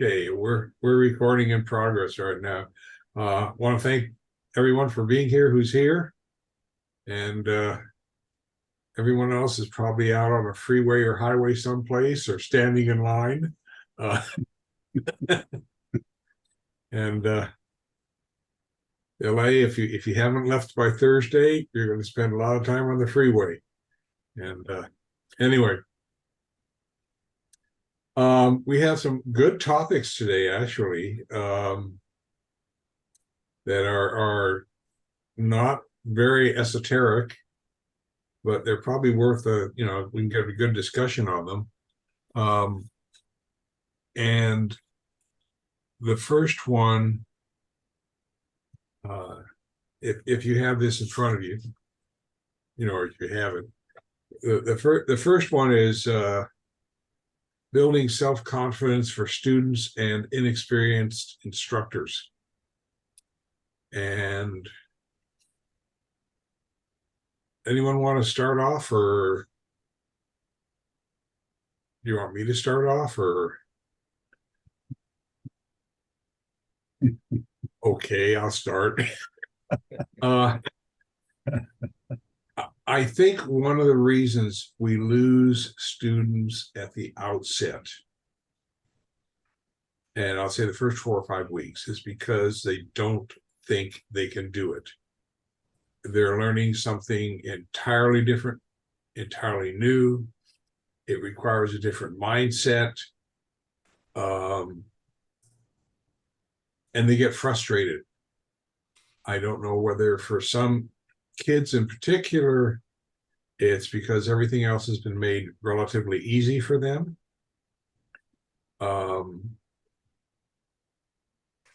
Okay, we're recording in progress right now. Want to thank everyone for being here who's here, and everyone else is probably out on a freeway or highway someplace or standing in line. And LA, if you haven't left by Thursday, you're going to spend a lot of time on the freeway. And anyway, we have some good topics today, actually, that are not very esoteric, but they're probably worth we can get a good discussion on them. And the first one, if you have this in front of you, or if you have it, the first one is building self-confidence for students and inexperienced instructors. And anyone want to start off, or do you want me to start off, or? Okay, I'll start. I think one of the reasons we lose students at the outset, and I'll say the first 4 or 5 weeks, is because they don't think they can do it. They're learning something entirely different, entirely new. It requires a different mindset. And they get frustrated. I don't know whether for some kids in particular, it's because everything else has been made relatively easy for them.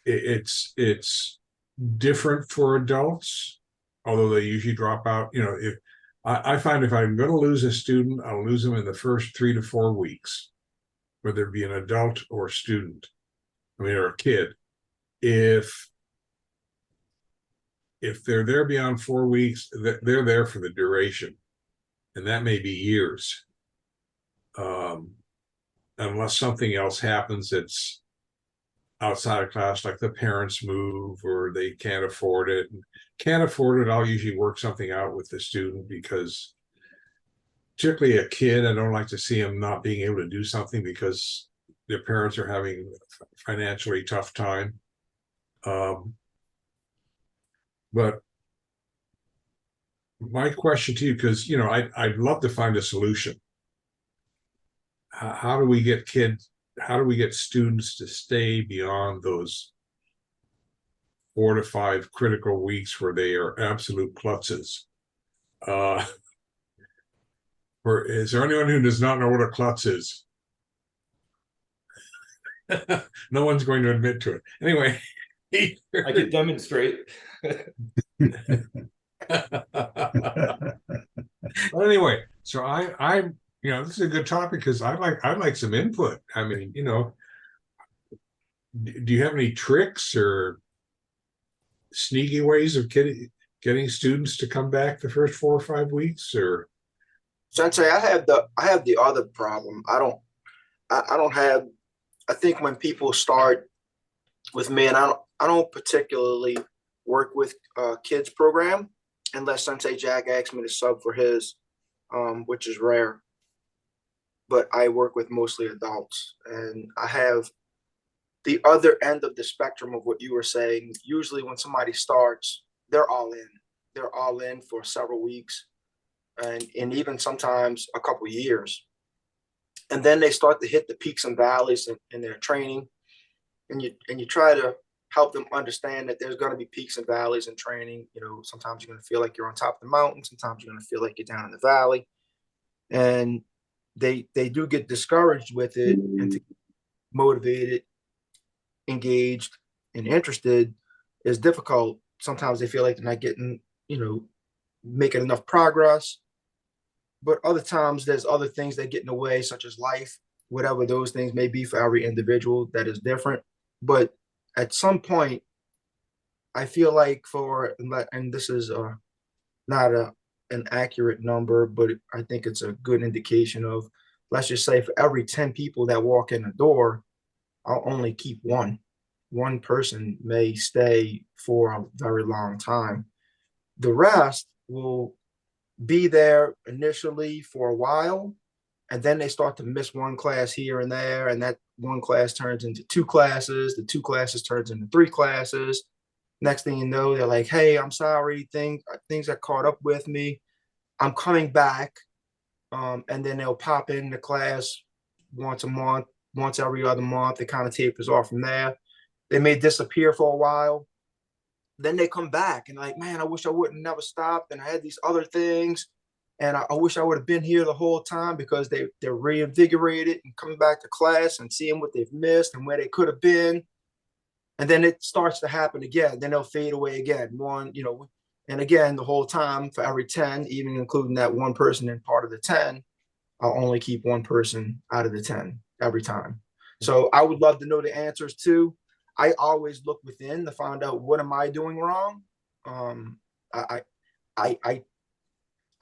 It's different for adults, although they usually drop out. If I find if I'm going to lose a student, I'll lose them in the first 3 to 4 weeks, whether it be an adult or a student, or a kid. If they're there beyond 4 weeks, they're there for the duration, and that may be years, unless something else happens that's outside of class, like the parents move or they can't afford it. I'll usually work something out with the student, because particularly a kid, I don't like to see them not being able to do something because their parents are having a financially tough time. But my question to you, because I'd love to find a solution. How do we get students to stay beyond those 4 to 5 critical weeks where they are absolute klutzes? Is there anyone who does not know what a klutz is? No one's going to admit to it. Anyway, I could demonstrate. But anyway, so I'm this is a good topic, because I'd like some input. Do you have any tricks or sneaky ways of getting students to come back the first 4 or 5 weeks? Or Sensei, I have the other problem. I think when people start with me, and I don't particularly work with kids program unless Sensei Jack asks me to sub for his, which is rare. But I work with mostly adults, and I have the other end of the spectrum of what you were saying. Usually when somebody starts, they're all in. They're all in for several weeks, and even sometimes a couple years. And then they start to hit the peaks and valleys in their training. And you try to help them understand that there's going to be peaks and valleys in training. Sometimes you're going to feel like you're on top of the mountain. Sometimes you're going to feel like you're down in the valley. And they do get discouraged with it, and to get motivated, engaged, and interested is difficult. Sometimes they feel like they're not getting, making enough progress. But other times there's other things that get in the way, such as life, whatever those things may be for every individual, that is different. But at some point, I feel like and this is not an accurate number, but I think it's a good indication of, let's just say for every 10 people that walk in the door, I'll only keep one. One person may stay for a very long time. The rest will be there initially for a while, and then they start to miss one class here and there, and that one class turns into two classes. The two classes turns into three classes. Next thing you know, they're like, "Hey, I'm sorry, things got caught up with me. I'm coming back." And then they'll pop in the class once a month, once every other month. It kind of tapers off from there. They may disappear for a while. Then they come back and like, man, I wish I wouldn't never stopped. And I had these other things. And I wish I would have been here the whole time, because they're reinvigorated and coming back to class and seeing what they've missed and where they could have been. And then it starts to happen again. Then they'll fade away again. And again, the whole time, for every 10, even including that one person in part of the 10, I'll only keep one person out of the 10 every time. So I would love to know the answers too. I always look within to find out, what am I doing wrong?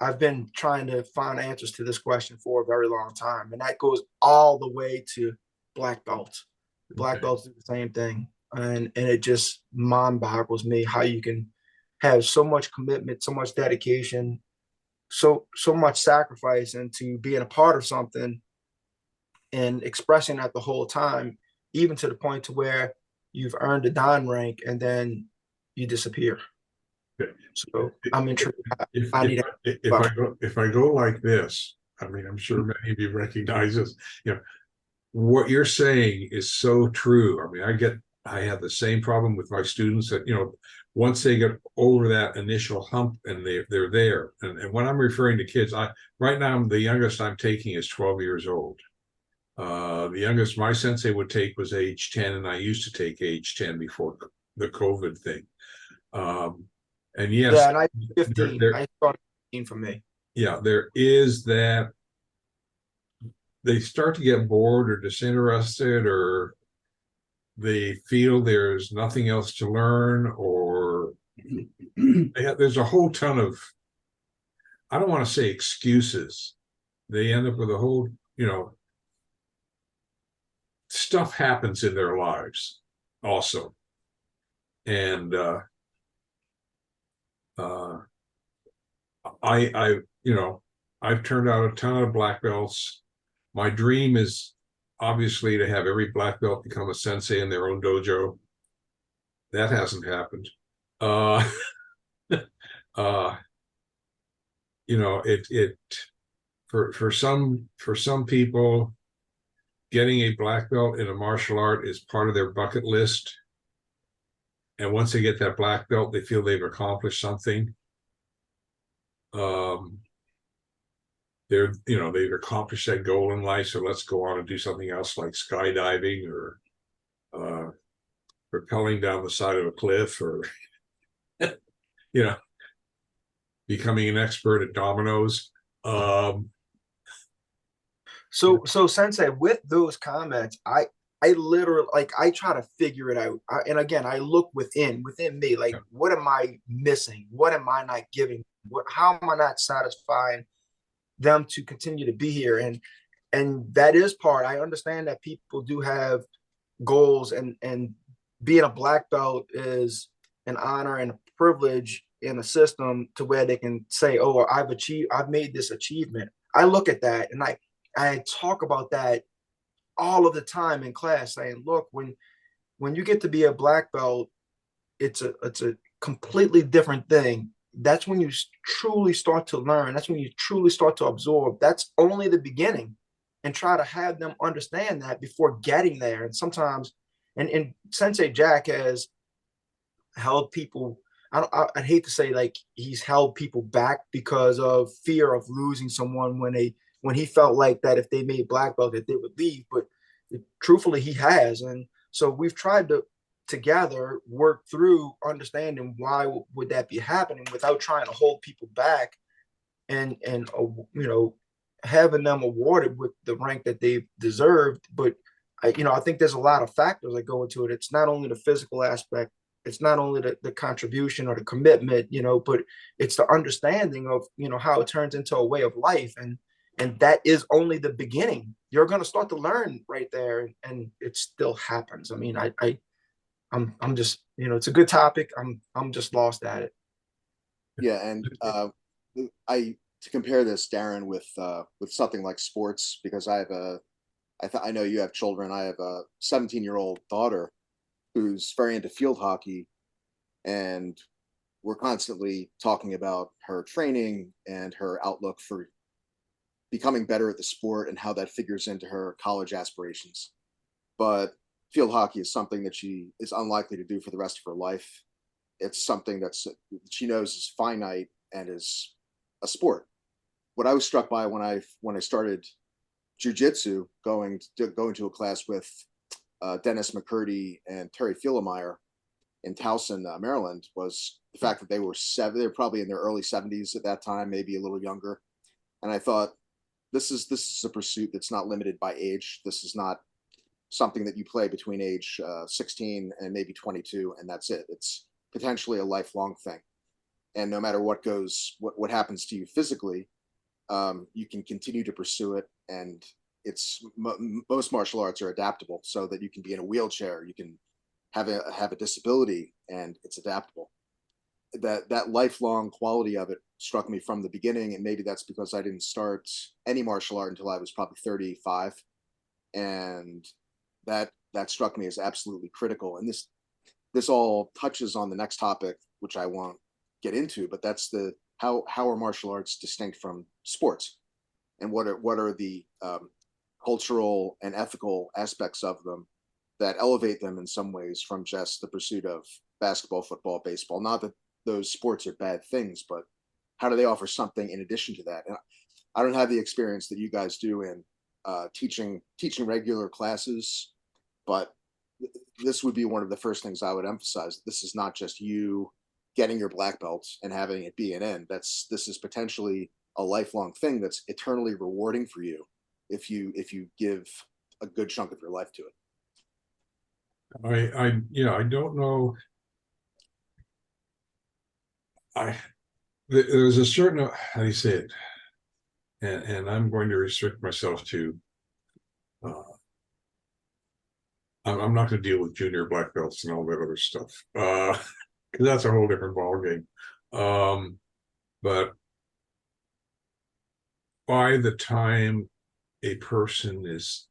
I've been trying to find answers to this question for a very long time, and that goes all the way to black belts. Black belts do the same thing, and it just mind boggles me how you can have so much commitment, so much dedication, so much sacrifice into being a part of something and expressing that the whole time, even to the point to where you've earned a Dan rank and then you disappear. Okay. So I'm intrigued. If I go like this, I mean, I'm sure many of you recognize this. What you're saying is so true. I mean, I have the same problem with my students that, once they get over that initial hump and they're there. And when I'm referring to kids, right now, the youngest I'm taking is 12 years old. The youngest my sensei would take was age 10, and I used to take age 10 before the COVID thing. And yes, yeah, and I 15. I started 15 for me. Yeah, there is that. They start to get bored or disinterested, or they feel there's nothing else to learn, or there's a whole ton of, I don't want to say excuses. They end up with a whole, stuff happens in their lives also. And I've turned out a ton of black belts. My dream is obviously to have every black belt become a sensei in their own dojo. That hasn't happened. For some people, getting a black belt in a martial art is part of their bucket list. And once they get that black belt, they feel they've accomplished something. They've accomplished that goal in life, so let's go on and do something else, like skydiving or rappelling down the side of a cliff, or becoming an expert at dominoes. So Sensei, with those comments, I literally, I try to figure it out. And again, I look within me, like, what am I missing? What am I not giving? How am I not satisfying them to continue to be here? And that is part. I understand that people do have goals, and being a black belt is an honor and a privilege in a system to where they can say, oh, I've made this achievement. I look at that, and I talk about that all of the time in class, saying, look, when you get to be a black belt, it's a completely different thing. That's when you truly start to learn. That's when you truly start to absorb. That's only the beginning, and try to have them understand that before getting there. And sometimes, and Sensei Jack has held people, I'd hate to say like he's held people back because of fear of losing someone when he felt like that if they made black belt that they would leave. But truthfully, he has. And so we've tried to together work through understanding why would that be happening without trying to hold people back, and having them awarded with the rank that they've deserved. But I think there's a lot of factors that go into it. It's not only the physical aspect, it's not only the contribution or the commitment, but it's the understanding of how it turns into a way of life. And And that is only the beginning. You're going to start to learn right there, and it still happens. I mean, I'm just, it's a good topic. I'm just lost at it. Yeah, and I to compare this, Darren, with something like sports, because I know you have children. I have a 17-year-old daughter who's very into field hockey, and we're constantly talking about her training and her outlook for becoming better at the sport and how that figures into her college aspirations. But field hockey is something that she is unlikely to do for the rest of her life. It's something she knows is finite and is a sport. What I was struck by when I started jujitsu, going to a class with Dennis McCurdy and Terry Fielemeyer in Towson, Maryland, was the fact that they were probably in their early 70s at that time, maybe a little younger. And I thought, this is a pursuit that's not limited by age. This is not something that you play between age 16 and maybe 22, and that's it. It's potentially a lifelong thing. And no matter what happens to you physically, you can continue to pursue it. And most martial arts are adaptable, so that you can be in a wheelchair, you can have a disability, and it's adaptable. That lifelong quality of it struck me from the beginning, and maybe that's because I didn't start any martial art until I was probably 35, and that struck me as absolutely critical. And this all touches on the next topic, which I won't get into, but that's how are martial arts distinct from sports, and what are the cultural and ethical aspects of them that elevate them in some ways from just the pursuit of basketball, football, baseball. Not that those sports are bad things, but how do they offer something in addition to that? And I don't have the experience that you guys do in teaching regular classes, but this would be one of the first things I would emphasize. This is not just you getting your black belt and having it be an end. This is potentially a lifelong thing that's eternally rewarding for you if you give a good chunk of your life to it. I don't know. There's a certain, how do you say it? And I'm going to restrict myself to, I'm not going to deal with junior black belts and all that other stuff, because that's a whole different ballgame. But by the time a person is,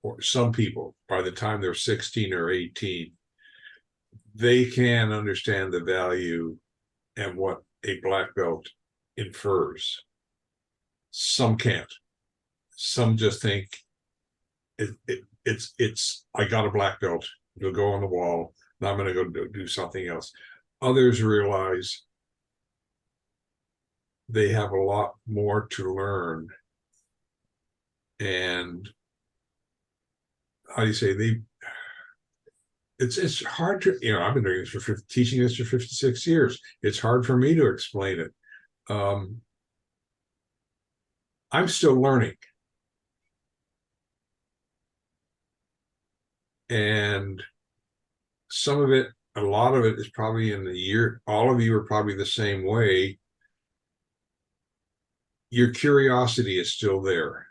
or some people, by the time they're 16 or 18, they can understand the value and what a black belt infers. Some can't. Some just think it's I got a black belt. It'll go on the wall. Now I'm going to go do something else. Others realize they have a lot more to learn. And how do you say, it's hard to, I've been doing this teaching this for 56 years. It's hard for me to explain it. I'm still learning. And some of it, a lot of it is probably in the year. All of you are probably the same way. Your curiosity is still there.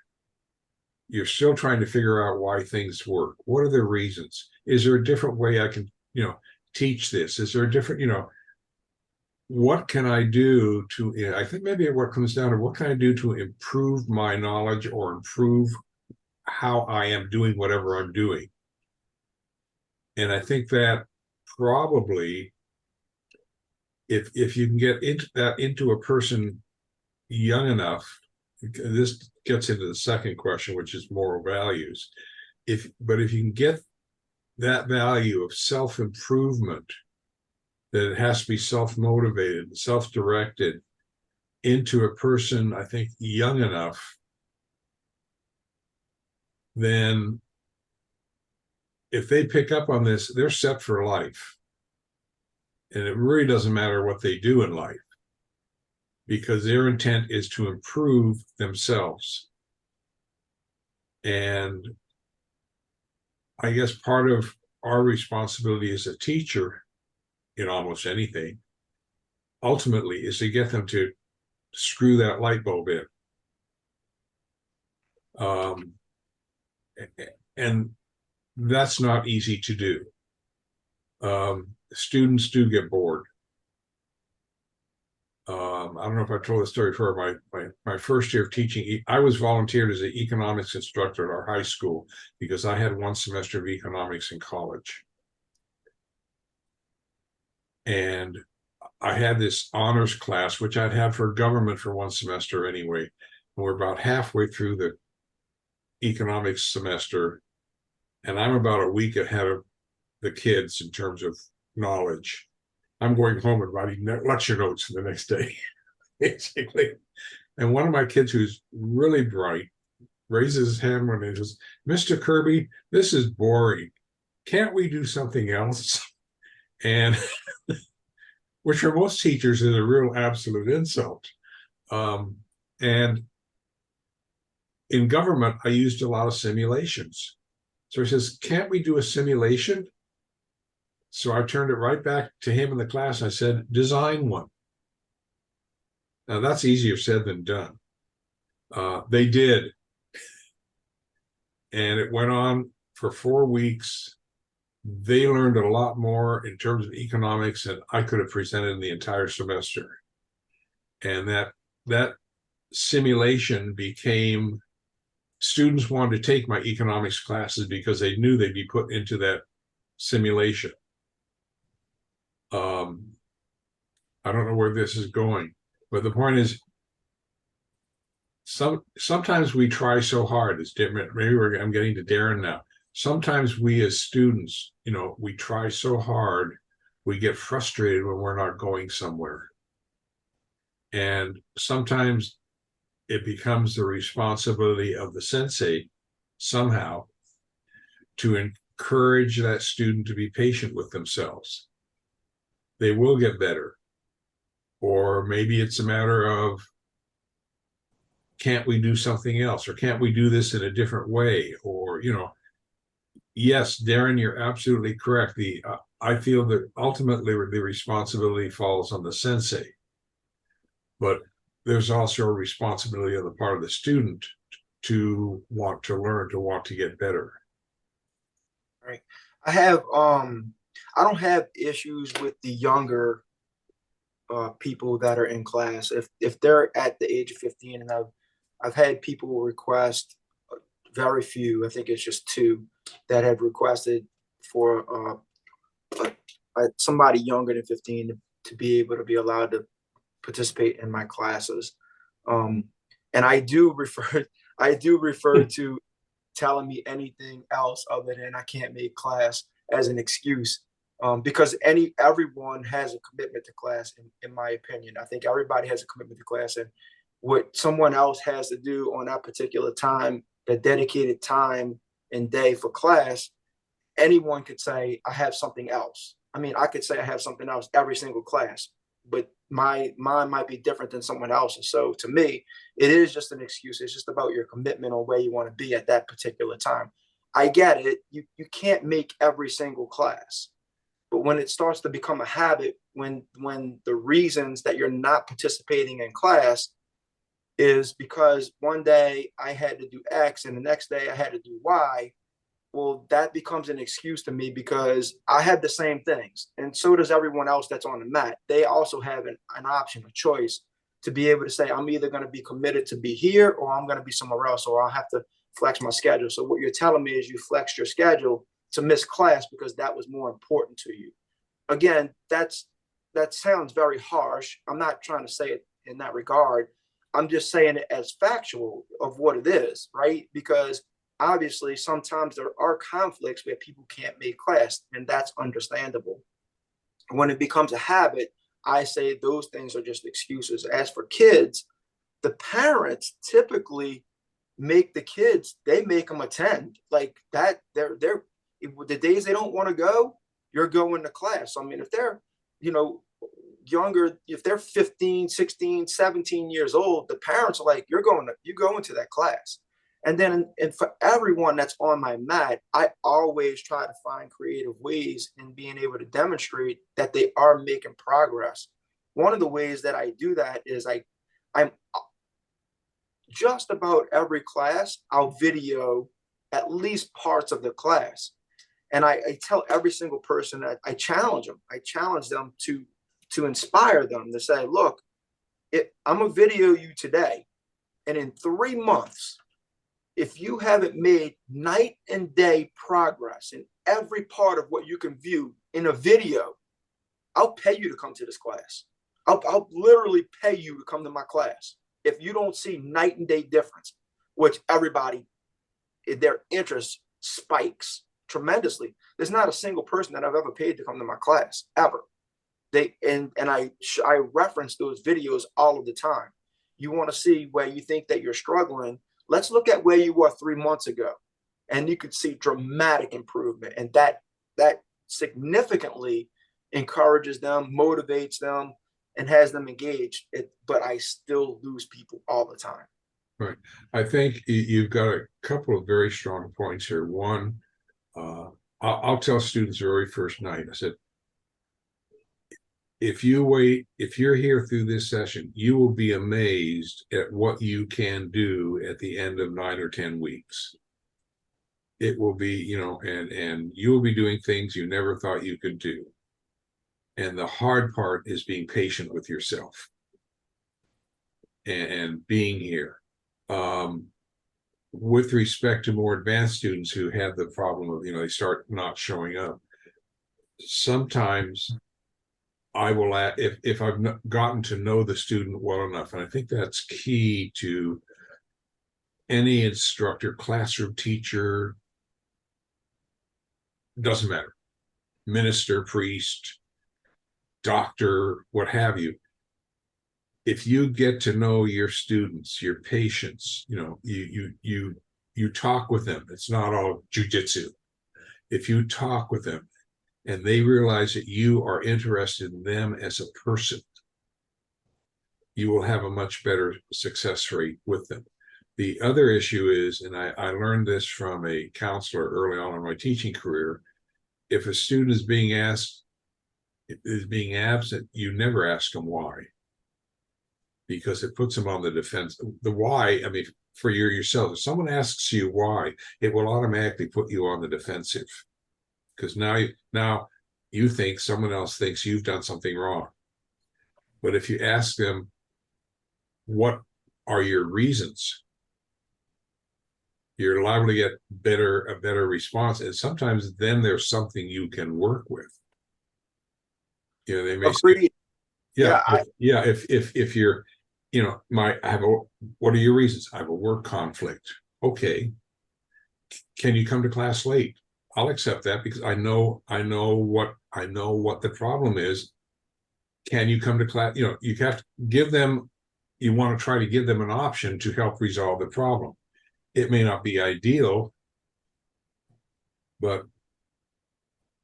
You're still trying to figure out why things work. What are the reasons? Is there a different way I can, teach this? Is there a different, what can I do to, I think maybe what comes down to what can I do to improve my knowledge or improve how I am doing whatever I'm doing? And I think that probably if you can get into a person young enough, this gets into the second question, which is moral values. But if you can get that value of self-improvement, that it has to be self-motivated, self-directed, into a person, I think, young enough, then if they pick up on this, they're set for life. And it really doesn't matter what they do in life, because their intent is to improve themselves. And I guess part of our responsibility as a teacher in almost anything, ultimately, is to get them to screw that light bulb in. And that's not easy to do. Students do get bored. I don't know if I told the story before. My first year of teaching, I was volunteered as an economics instructor at our high school because I had one semester of economics in college. And I had this honors class, which I'd had for government for one semester anyway. And we're about halfway through the economics semester, and I'm about a week ahead of the kids in terms of knowledge. I'm going home and writing lecture notes for the next day, basically. And one of my kids, who's really bright, raises his hand when he says, "Mr. Kirby, this is boring. Can't we do something else?" And which for most teachers is a real absolute insult. And in government, I used a lot of simulations. So he says, "Can't we do a simulation?" So I turned it right back to him in the class. I said, "Design one." Now that's easier said than done. They did. And it went on for 4 weeks. They learned a lot more in terms of economics than I could have presented in the entire semester. And that simulation became, students wanted to take my economics classes because they knew they'd be put into that simulation. I don't know where this is going, but the point is, sometimes we try so hard. It's different. Maybe I'm getting to Darren now. Sometimes we as students, we try so hard, we get frustrated when we're not going somewhere. And sometimes it becomes the responsibility of the sensei somehow to encourage that student to be patient with themselves. They will get better. Or maybe it's a matter of, can't we do something else? Or can't we do this in a different way? Or, yes, Darren, you're absolutely correct. I feel that ultimately the responsibility falls on the sensei. But there's also a responsibility on the part of the student to want to learn, to want to get better. Right. I don't have issues with the younger people that are in class. If they're at the age of 15, and I've had people request, very few, I think it's just 2 that have requested for somebody younger than 15 to be able to be allowed to participate in my classes. And I do refer to telling me anything else other than I can't make class as an excuse, because everyone has a commitment to class, in my opinion. I think everybody has a commitment to class, and what someone else has to do on that particular time, the dedicated time and day for class, anyone could say, I have something else. I mean, I could say I have something else every single class, but mine might be different than someone else's. So to me, it is just an excuse. It's just about your commitment on where you want to be at that particular time. I get it. You can't make every single class. But when it starts to become a habit, when the reasons that you're not participating in class is because one day I had to do X and the next day I had to do Y, well, that becomes an excuse to me because I had the same things. And so does everyone else that's on the mat. They also have an option, a choice to be able to say, I'm either going to be committed to be here or I'm going to be somewhere else, or I'll have to flex my schedule. So what you're telling me is you flexed your schedule to miss class because that was more important to you. Again, that sounds very harsh. I'm not trying to say it in that regard. I'm just saying it as factual of what it is, right? Because obviously sometimes there are conflicts where people can't make class, and that's understandable. When it becomes a habit, I say those things are just excuses. As for kids, the parents typically make the kids, they make them attend like that. They're the days they don't want to go, you're going to class. I mean, if they're, younger, if they're 15, 16, 17 years old, the parents are like, you're going to that class. And then, and for everyone that's on my mat, I always try to find creative ways in being able to demonstrate that they are making progress. One of the ways that I do that is just about every class, I'll video at least parts of the class. And I tell every single person that I challenge them. I challenge them to inspire them to say, look, I'm gonna video you today. And in 3 months, if you haven't made night and day progress in every part of what you can view in a video, I'll pay you to come to this class. I'll literally pay you to come to my class. If you don't see night and day difference, which everybody, their interest spikes tremendously. There's not a single person that I've ever paid to come to my class, ever. I reference those videos all of the time. You want to see where you think that you're struggling. Let's look at where you were 3 months ago, and you could see dramatic improvement. And that significantly encourages them, motivates them, and has them engaged. But I still lose people all the time. Right. I think you've got a couple of very strong points here. One, I'll tell students the very first night, I said, if you're here through this session, you will be amazed at what you can do at the end of 9 or 10 weeks. It will be, and you will be doing things you never thought you could do. And the hard part is being patient with yourself and being here. With respect to more advanced students who have the problem of, they start not showing up. Sometimes I will, if I've gotten to know the student well enough, and I think that's key to any instructor, classroom teacher, doesn't matter, minister, priest, doctor, what have you. If you get to know your students, your patients, you talk with them. It's not all jujitsu. If you talk with them and they realize that you are interested in them as a person, you will have a much better success rate with them. The other issue is, and I learned this from a counselor early on in my teaching career, if a student is being absent, you never ask them why, because it puts them on the defense. The why, I mean, for yourself, if someone asks you why, it will automatically put you on the defensive, because now you think someone else thinks you've done something wrong. But if you ask them, what are your reasons, you're liable to get a better response. And sometimes then there's something you can work with. They may say, if you're, what are your reasons? I have a work conflict. Okay. Can you come to class late? I'll accept that because I know what the problem is. Can you come to class? You have to give them, you want to try to give them an option to help resolve the problem. It may not be ideal, but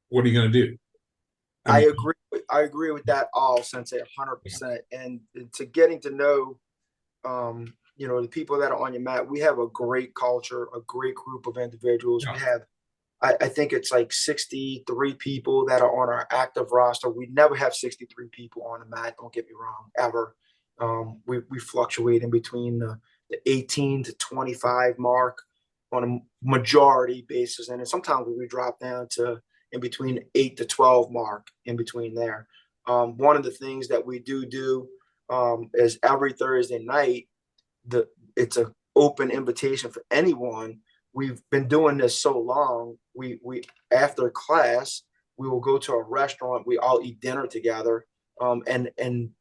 what are you going to do? I agree with that all, Sensei, 100%. And to getting to know, the people that are on your mat, we have a great culture, a great group of individuals. Yeah. We have, I think it's like 63 people that are on our active roster. We never have 63 people on the mat. Don't get me wrong, ever. We fluctuate in between the 18 to 25 mark on a majority basis. And then sometimes we drop down to in between 8 to 12 mark in between there. One of the things that we do is every Thursday night, it's an open invitation for anyone. We've been doing this so long. We after class, we will go to a restaurant. We all eat dinner together. And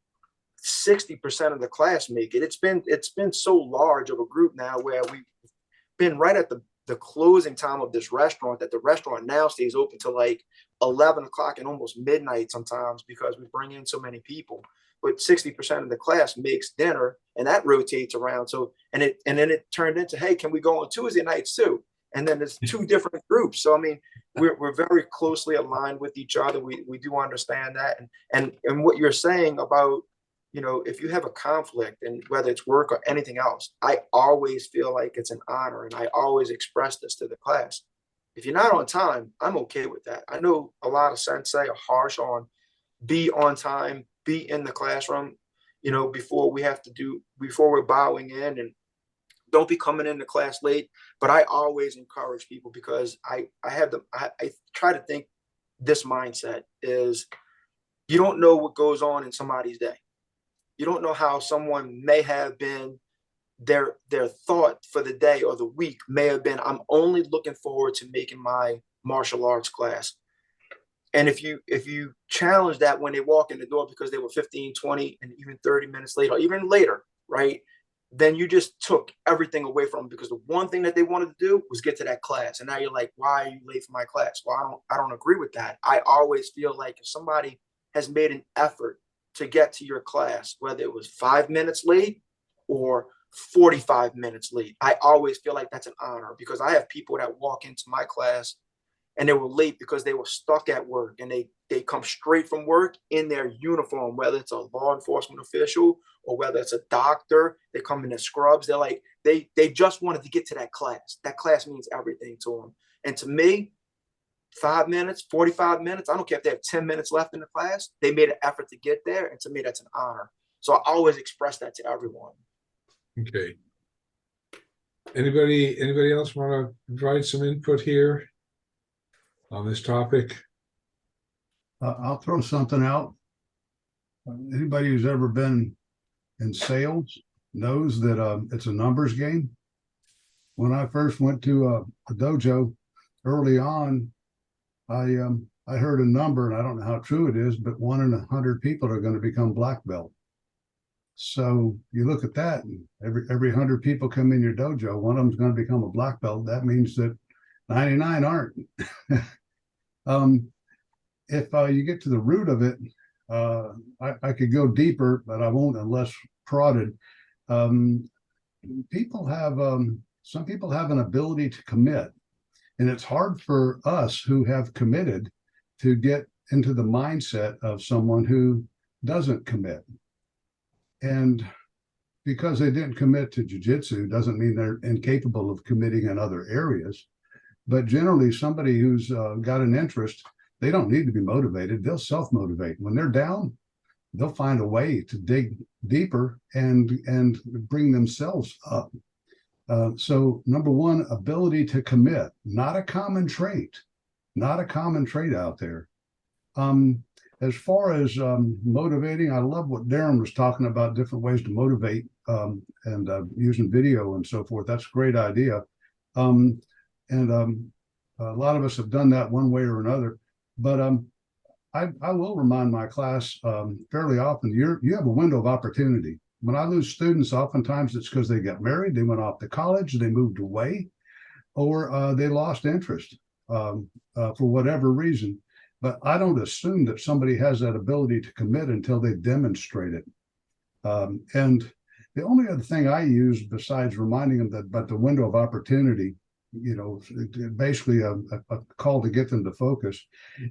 60% of the class make it. It's been so large of a group now where we've been right at the closing time of this restaurant, that the restaurant now stays open till like 11 o'clock and almost midnight sometimes because we bring in so many people. But 60% of the class makes dinner, and that rotates around. So and then it turned into, hey, can we go on Tuesday nights too? And then there's 2 different groups. So I mean, we're very closely aligned with each other. We do understand that, and what you're saying about, if you have a conflict, and whether it's work or anything else, I always feel like it's an honor, and I always express this to the class. If you're not on time, I'm okay with that. I know a lot of sensei are harsh on be on time, be in the classroom, before we're bowing in. And don't be coming into class late. But I always encourage people because I try to think this mindset is you don't know what goes on in somebody's day. You don't know how someone may have been their thought for the day or the week may have been, I'm only looking forward to making my martial arts class. And if you challenge that when they walk in the door because they were 15, 20, and even 30 minutes later, or even later, right? Then you just took everything away from them because the one thing that they wanted to do was get to that class. And now you're like, why are you late for my class? Well, I don't agree with that. I always feel like if somebody has made an effort to get to your class, whether it was 5 minutes late or 45 minutes late, I always feel like that's an honor because I have people that walk into my class and they were late because they were stuck at work and they come straight from work in their uniform, whether it's a law enforcement official or whether it's a doctor, they come in their scrubs. They're like, they just wanted to get to that class. That class means everything to them. And to me, 5 minutes, 45 minutes, I don't care if they have 10 minutes left in the class, they made an effort to get there. And to me, that's an honor. So I always express that to everyone. Okay. Anybody else want to provide some input here on this topic? I'll throw something out. Anybody who's ever been in sales knows that it's a numbers game. When I first went to a dojo early on, I heard a number, and I don't know how true it is, but 1 in 100 people are going to become black belt. So you look at that, and every 100 people come in your dojo, one of them's going to become a black belt. That means that 99 aren't. If you get to the root of it, I could go deeper, but I won't unless prodded. Some people have an ability to commit, and it's hard for us who have committed to get into the mindset of someone who doesn't commit. And because they didn't commit to jiu-jitsu doesn't mean they're incapable of committing in other areas. But generally, somebody who's got an interest, they don't need to be motivated. They'll self-motivate. When they're down, they'll find a way to dig deeper and bring themselves up. So number one, ability to commit, not a common trait out there. As far as motivating, I love what Darren was talking about, different ways to motivate and using video and so forth. That's a great idea. And a lot of us have done that one way or another. But I will remind my class fairly often, you have a window of opportunity. When I lose students, oftentimes it's because they got married, they went off to college, they moved away, or they lost interest for whatever reason. But I don't assume that somebody has that ability to commit until they demonstrate it. And the only other thing I use besides reminding them that about the window of opportunity, basically a call to get them to focus,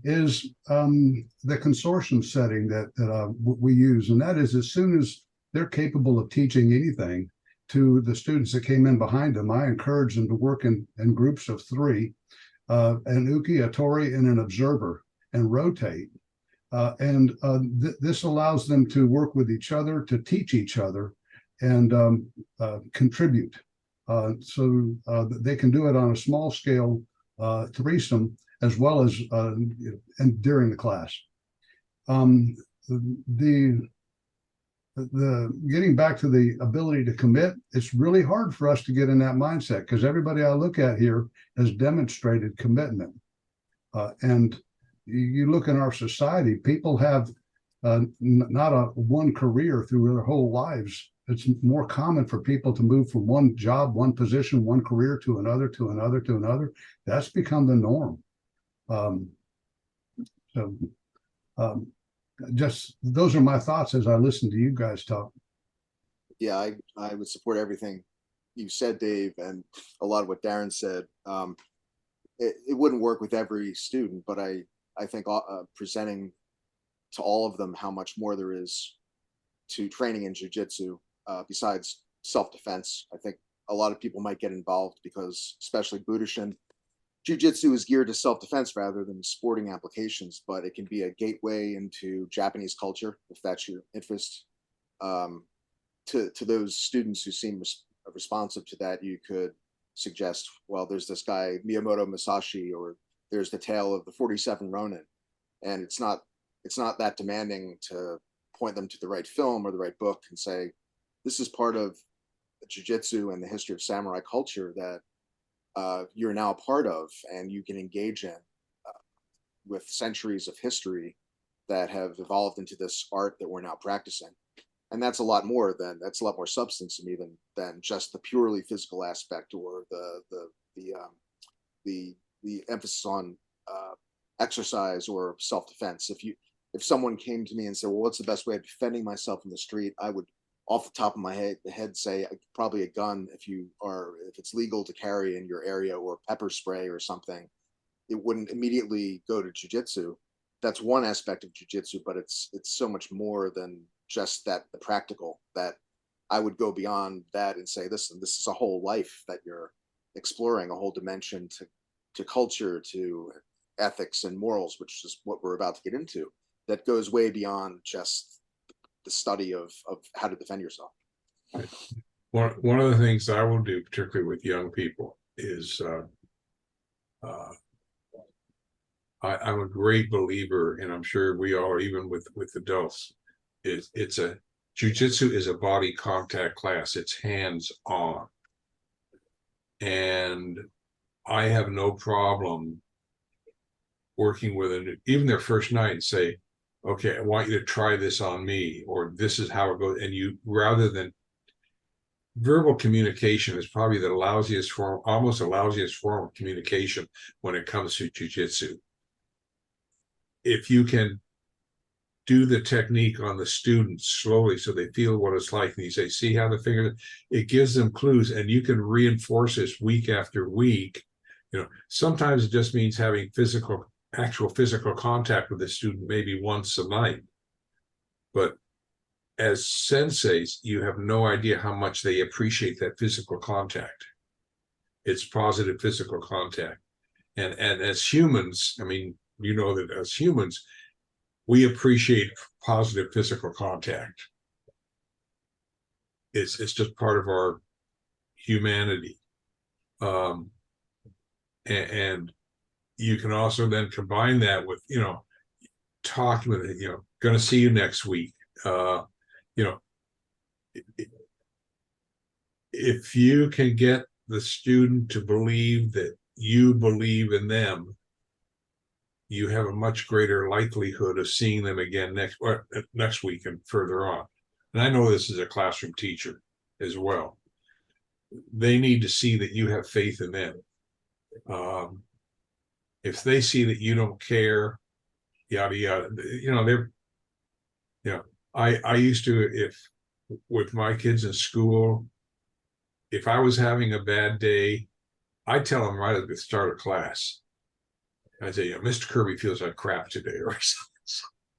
is the consortium setting that we use. And that is, as soon as they're capable of teaching anything to the students that came in behind them, I encourage them to work in groups of 3, an uke, a tori, and an observer, and rotate. This allows them to work with each other, to teach each other, and contribute. So they can do it on a small scale threesome as well as and during the class. The getting back to the ability to commit, it's really hard for us to get in that mindset because everybody I look at here has demonstrated commitment. And you look in our society, people have not a one career through their whole lives. It's more common for people to move from one job, one position, one career to another, to another, to another. That's become the norm. Just those are my thoughts as I listen to you guys talk. Yeah, I would support everything you said, Dave, and a lot of what Darren said. It wouldn't work with every student, but I think presenting to all of them how much more there is to training in jiu-jitsu besides self-defense. I think a lot of people might get involved because, especially Budoshin Jujitsu, is geared to self-defense rather than sporting applications, but it can be a gateway into Japanese culture if that's your interest. To those students who seem responsive to that, you could suggest, well, there's this guy Miyamoto Musashi, or there's the tale of the 47 Ronin, and it's not that demanding to point them to the right film or the right book and say, this is part of jiu-jitsu and the history of samurai culture that you're now a part of, and you can engage in with centuries of history that have evolved into this art that we're now practicing. And that's a lot more substance to me than just the purely physical aspect, or the emphasis on exercise or self-defense. If someone came to me and said, well, what's the best way of defending myself in the street, I would, off the top of my head say probably a gun, if it's legal to carry in your area, or pepper spray or something. It wouldn't immediately go to jiu-jitsu. That's one aspect of jiu-jitsu, but it's so much more than just that, the practical, that I would go beyond that and say, this is a whole life that you're exploring, a whole dimension to culture, to ethics and morals, which is what we're about to get into, that goes way beyond just the study of how to defend yourself. One of the things I will do, particularly with young people, is I'm a great believer, and I'm sure we are, even with adults, jiu-jitsu is a body contact class. It's hands-on. And I have no problem working with even their first night, and say, okay, I want you to try this on me, or this is how it goes. And rather than verbal communication, is probably almost the lousiest form of communication when it comes to jiu-jitsu. If you can do the technique on the students slowly so they feel what it's like, and you say, see how the finger, it gives them clues, and you can reinforce this week after week. Sometimes it just means having actual physical contact with the student, maybe once a night. But as senseis, you have no idea how much they appreciate that physical contact. It's positive physical contact. And as humans, I mean, that as humans, we appreciate positive physical contact. It's just part of our humanity. And you can also then combine that with, talking with it, going to see you next week. If you can get the student to believe that you believe in them, you have a much greater likelihood of seeing them again next week and further on. And I know this as a classroom teacher as well. They need to see that you have faith in them. If they see that you don't care, yada yada, I used to, with my kids in school, if I was having a bad day, I'd tell them right at the start of class. I'd say, Mr. Kirby feels like crap today, or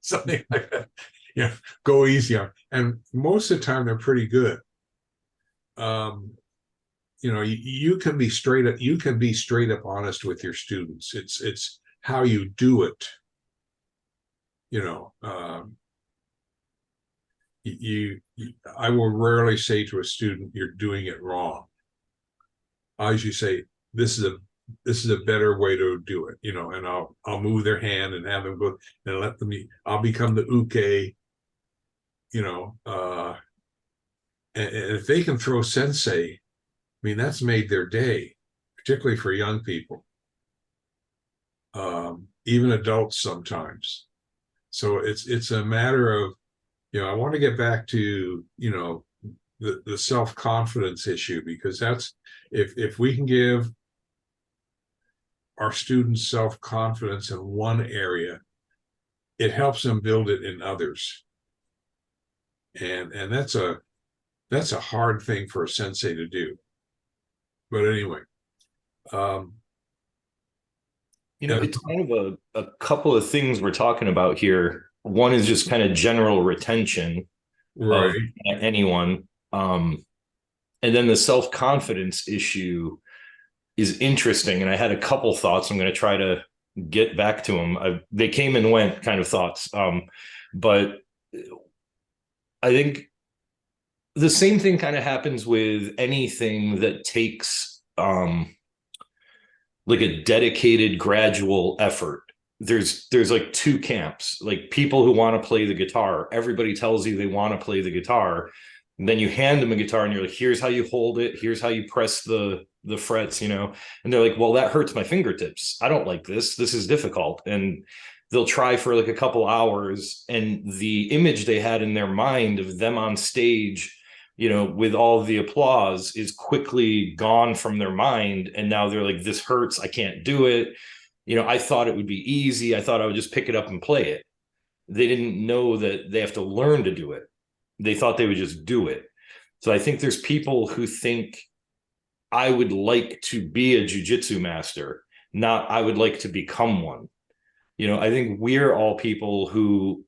something like that. Go easy on. And most of the time they're pretty good. You can be straight up. You can be straight up honest with your students. It's how you do it. I will rarely say to a student, "You're doing it wrong." I usually say, "This is a better way to do it," and I'll move their hand and have them go and let them. I'll become the uke, and if they can throw sensei, I mean, that's made their day, particularly for young people, even adults sometimes. So it's a matter of, I want to get back to, the self-confidence issue, because that's, if we can give our students self-confidence in one area, it helps them build it in others. And that's a hard thing for a sensei to do. But anyway, it's kind of a couple of things we're talking about here. One is just kind of general retention right. of anyone. And then the self-confidence issue is interesting. And I had a couple thoughts. I'm going to try to get back to them. They came and went kind of thoughts. But I think the same thing kind of happens with anything that takes like a dedicated gradual effort. There's like two camps, like people who want to play the guitar. Everybody tells you they want to play the guitar. And then you hand them a guitar and you're like, here's how you hold it. Here's how you press the frets, you know? And they're like, well, that hurts my fingertips. I don't like this. This is difficult. And they'll try for like a couple hours. And the image they had in their mind of them on stage, you know, with all the applause is quickly gone from their mind. And now they're like, this hurts. I can't do it. You know, I thought it would be easy. I thought I would just pick it up and play it. They didn't know that they have to learn to do it. They thought they would just do it. So I think there's people who think I would like to be a jujitsu master, not I would like to become one. You know, I think we're all people who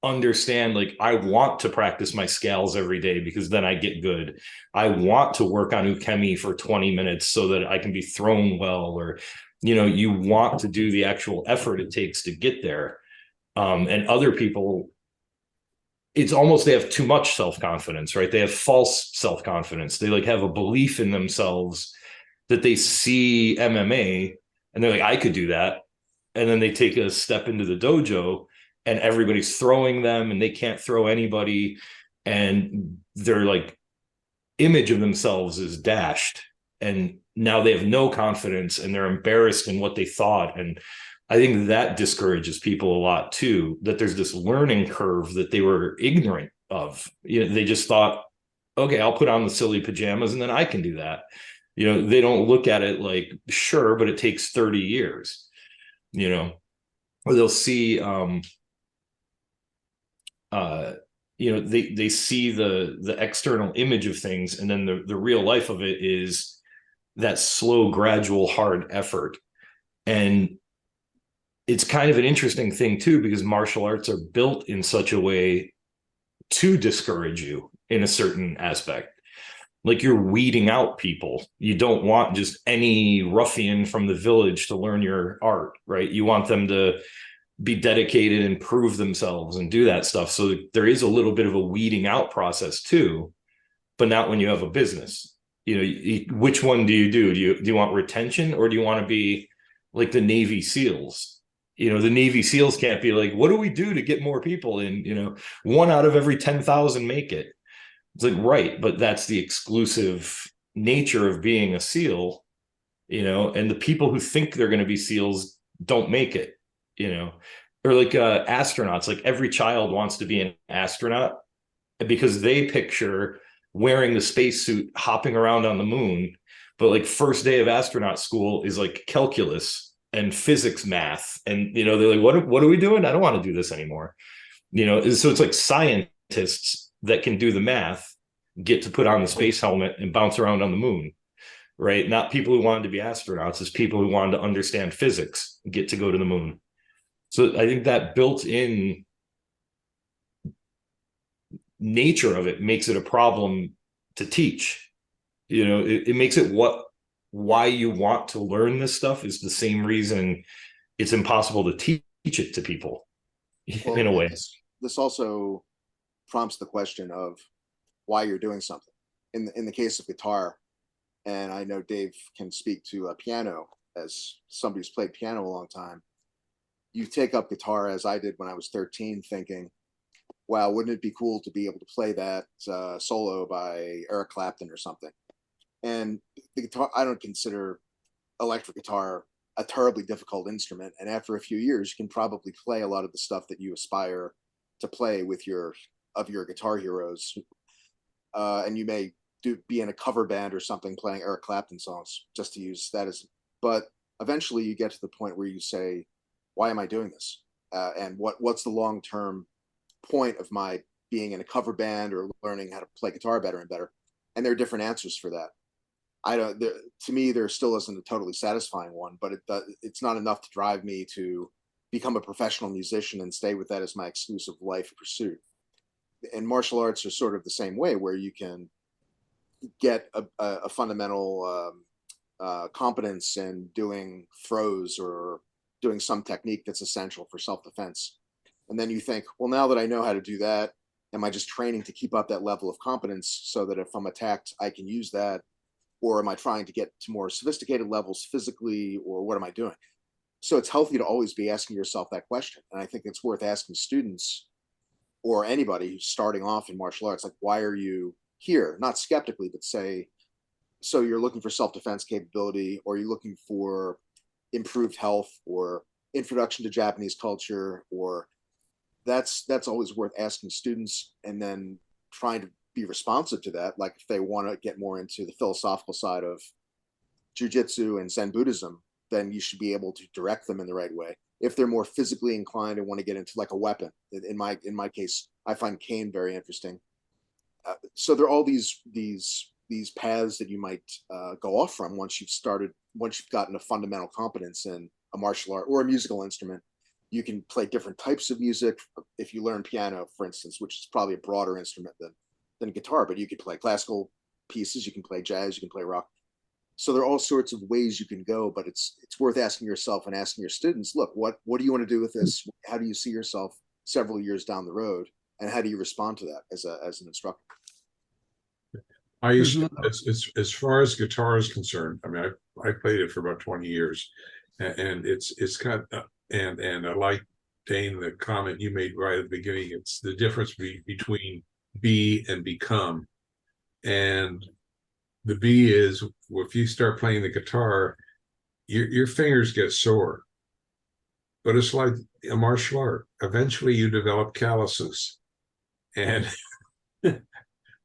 understand, like, I want to practice my scales every day because then I get good. I want to work on ukemi for 20 minutes so that I can be thrown well, or, you know, you want to do the actual effort it takes to get there. And other people, it's almost they have too much self-confidence, right? They have false self-confidence. They like have a belief in themselves that they see MMA and they're like, I could do that. And then they take a step into the dojo and everybody's throwing them and they can't throw anybody. And their like image of themselves is dashed. And now they have no confidence and they're embarrassed in what they thought. And I think that discourages people a lot too, that there's this learning curve that they were ignorant of. You know, they just thought, okay, I'll put on the silly pajamas and then I can do that. You know, they don't look at it like, sure, but it takes 30 years, you know, or they'll see, you know, they see the external image of things, and then the real life of it is that slow, gradual, hard effort. And it's kind of an interesting thing too, because martial arts are built in such a way to discourage you in a certain aspect. Like you're weeding out people. You don't want just any ruffian from the village to learn your art, right? You want them to be dedicated and prove themselves and do that stuff. So there is a little bit of a weeding out process too, but not when you have a business. You know, which one do you do? Do you want retention, or do you want to be like the Navy SEALs? You know, the Navy SEALs can't be like, what do we do to get more people in? You know, 1 out of every 10,000 make it. It's like, right, but that's the exclusive nature of being a SEAL, you know, and the people who think they're going to be SEALs don't make it, you know, or like astronauts. Like every child wants to be an astronaut because they picture wearing the spacesuit, hopping around on the moon. But like first day of astronaut school is like calculus and physics math. And, you know, they're like, what are we doing? I don't want to do this anymore. You know, so it's like scientists that can do the math get to put on the space helmet and bounce around on the moon, right? Not people who wanted to be astronauts, it's people who wanted to understand physics get to go to the moon. So I think that built-in nature of it makes it a problem to teach. You know, it makes it why you want to learn this stuff is the same reason it's impossible to teach it to people in a way. This also prompts the question of why you're doing something. In the case of guitar, and I know Dave can speak to a piano as somebody who's played piano a long time. You take up guitar as I did when I was 13, thinking, wow, wouldn't it be cool to be able to play that solo by Eric Clapton or something? And the guitar, I don't consider electric guitar a terribly difficult instrument. And after a few years, you can probably play a lot of the stuff that you aspire to play with your guitar heroes. And you may be in a cover band or something playing Eric Clapton songs, just to use that as, but eventually you get to the point where you say, why am I doing this? And what's the long-term point of my being in a cover band or learning how to play guitar better and better? And there are different answers for that. To me, there still isn't a totally satisfying one, but it's not enough to drive me to become a professional musician and stay with that as my exclusive life pursuit. And martial arts are sort of the same way, where you can get a fundamental competence in doing throws or doing some technique that's essential for self-defense. And then you think, well, now that I know how to do that, Am I just training to keep up that level of competence so that if I'm attacked, I can use that? Or am I trying to get to more sophisticated levels physically, or what am I doing? So it's healthy to always be asking yourself that question. And I think it's worth asking students or anybody who's starting off in martial arts, like, why are you here? Not skeptically, but say, so you're looking for self-defense capability, or you're looking for improved health, or introduction to Japanese culture, or that's always worth asking students, and then trying to be responsive to that. Like if they want to get more into the philosophical side of jujitsu and Zen Buddhism, then you should be able to direct them in the right way. If they're more physically inclined and want to get into like a weapon, in my case, I find cane very interesting. So there are all these paths that you might go off from once you've gotten a fundamental competence in a martial art or a musical instrument. You can play different types of music. If you learn piano, for instance, which is probably a broader instrument than guitar, but you could play classical pieces, you can play jazz, you can play rock. So there are all sorts of ways you can go, but it's worth asking yourself and asking your students, look, what do you want to do with this? How do you see yourself several years down the road? And how do you respond to that as an instructor? I used to, as far as guitar is concerned, I mean, I played it for about 20 years, and it's kind of, and I like, Dane, the comment you made right at the beginning. It's the difference between be and become. And the be is, if you start playing the guitar, your fingers get sore. But it's like a martial art. Eventually you develop calluses. And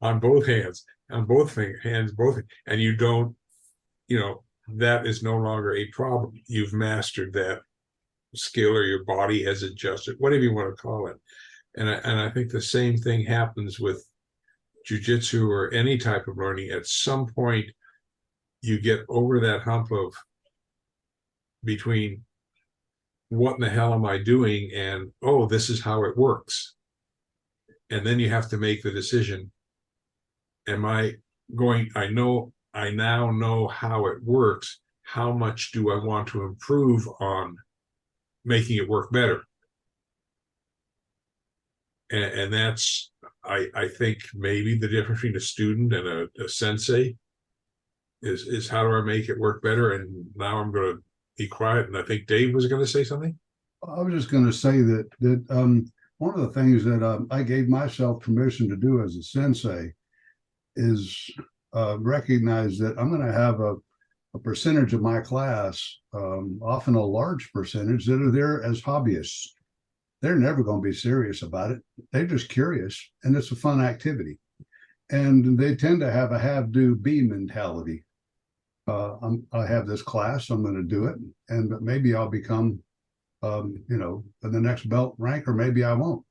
on both hands, and you don't, that is no longer a problem. You've mastered that skill, or your body has adjusted, whatever you want to call it. And I think the same thing happens with jujitsu or any type of learning. At some point, you get over that hump of between what in the hell am I doing and, oh, this is how it works. And then you have to make the decision. I now know how it works. How much do I want to improve on making it work better? And that's, I think, maybe the difference between a student and a sensei is how do I make it work better? And now I'm going to be quiet. And I think Dave was going to say something. I was just going to say that one of the things that I gave myself permission to do as a sensei is recognize that I'm going to have a percentage of my class, often a large percentage, that are there as hobbyists. They're never going to be serious about it. They're just curious, and it's a fun activity. And they tend to have a have-do-be mentality. I have this class, I'm going to do it, and maybe I'll become, the next belt rank, or maybe I won't.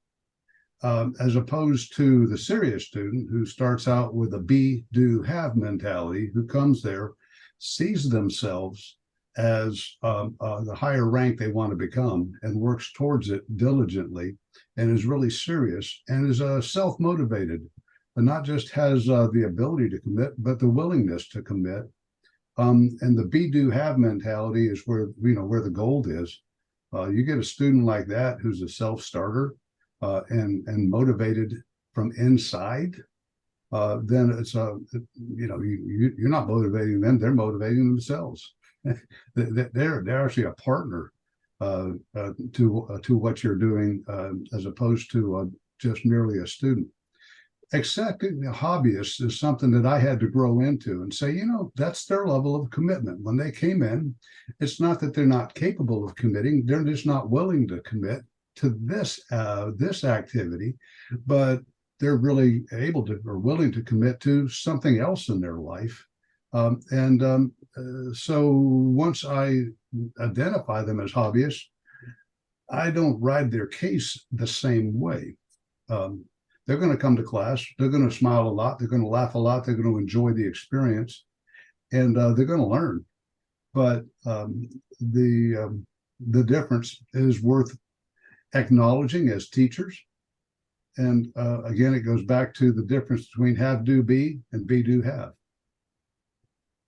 As opposed to the serious student who starts out with a be, do, have mentality, who comes there, sees themselves as the higher rank they want to become, and works towards it diligently, and is really serious, and is self-motivated, and not just has the ability to commit, but the willingness to commit. And the be, do, have mentality is where the gold is. You get a student like that who's a self-starter and motivated from inside, then it's you're not motivating them; they're motivating themselves. They're actually a partner to what you're doing, as opposed to just merely a student. Accepting the hobbyist is something that I had to grow into and say, that's their level of commitment. When they came in, it's not that they're not capable of committing; they're just not willing to commit to this activity, but they're really able to or willing to commit to something else in their life. So once I identify them as hobbyists, I don't ride their case the same way. They're going to come to class, they're going to smile a lot, they're going to laugh a lot, they're going to enjoy the experience, and they're going to learn. But the difference is worth acknowledging as teachers. And again, it goes back to the difference between have, do, be, and be, do, have.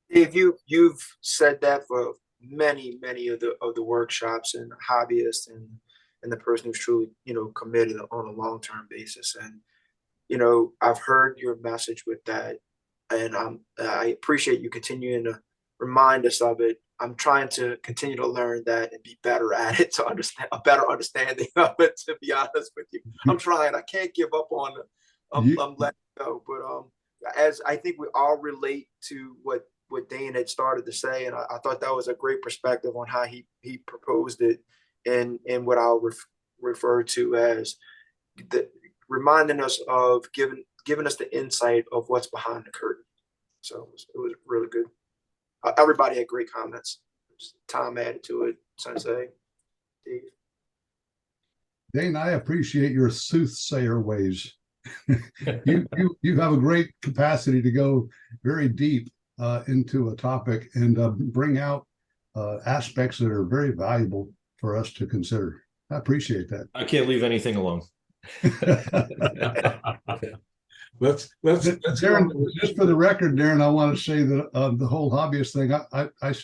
Dave, you've said that for many of the workshops, and hobbyists and the person who's truly committed on a long-term basis. And I've heard your message with that, and I appreciate you continuing to remind us of it. I'm trying to continue to learn that and be better at it, to understand a better understanding of it. To be honest with you, I'm trying. I can't give up on it. I'm letting go, but as I think we all relate to what Dane had started to say, and I thought that was a great perspective on how he proposed it, in what I'll refer to as reminding us of giving us the insight of what's behind the curtain. So it was really good. Everybody had great comments. Tom added to it. Sensei, Dave. Dane, I appreciate your soothsayer ways. you have a great capacity to go very deep into a topic and bring out aspects that are very valuable for us to consider. I appreciate that. I can't leave anything alone. Let's Darren, just for the record, Darren, I want to say that the whole hobbyist thing,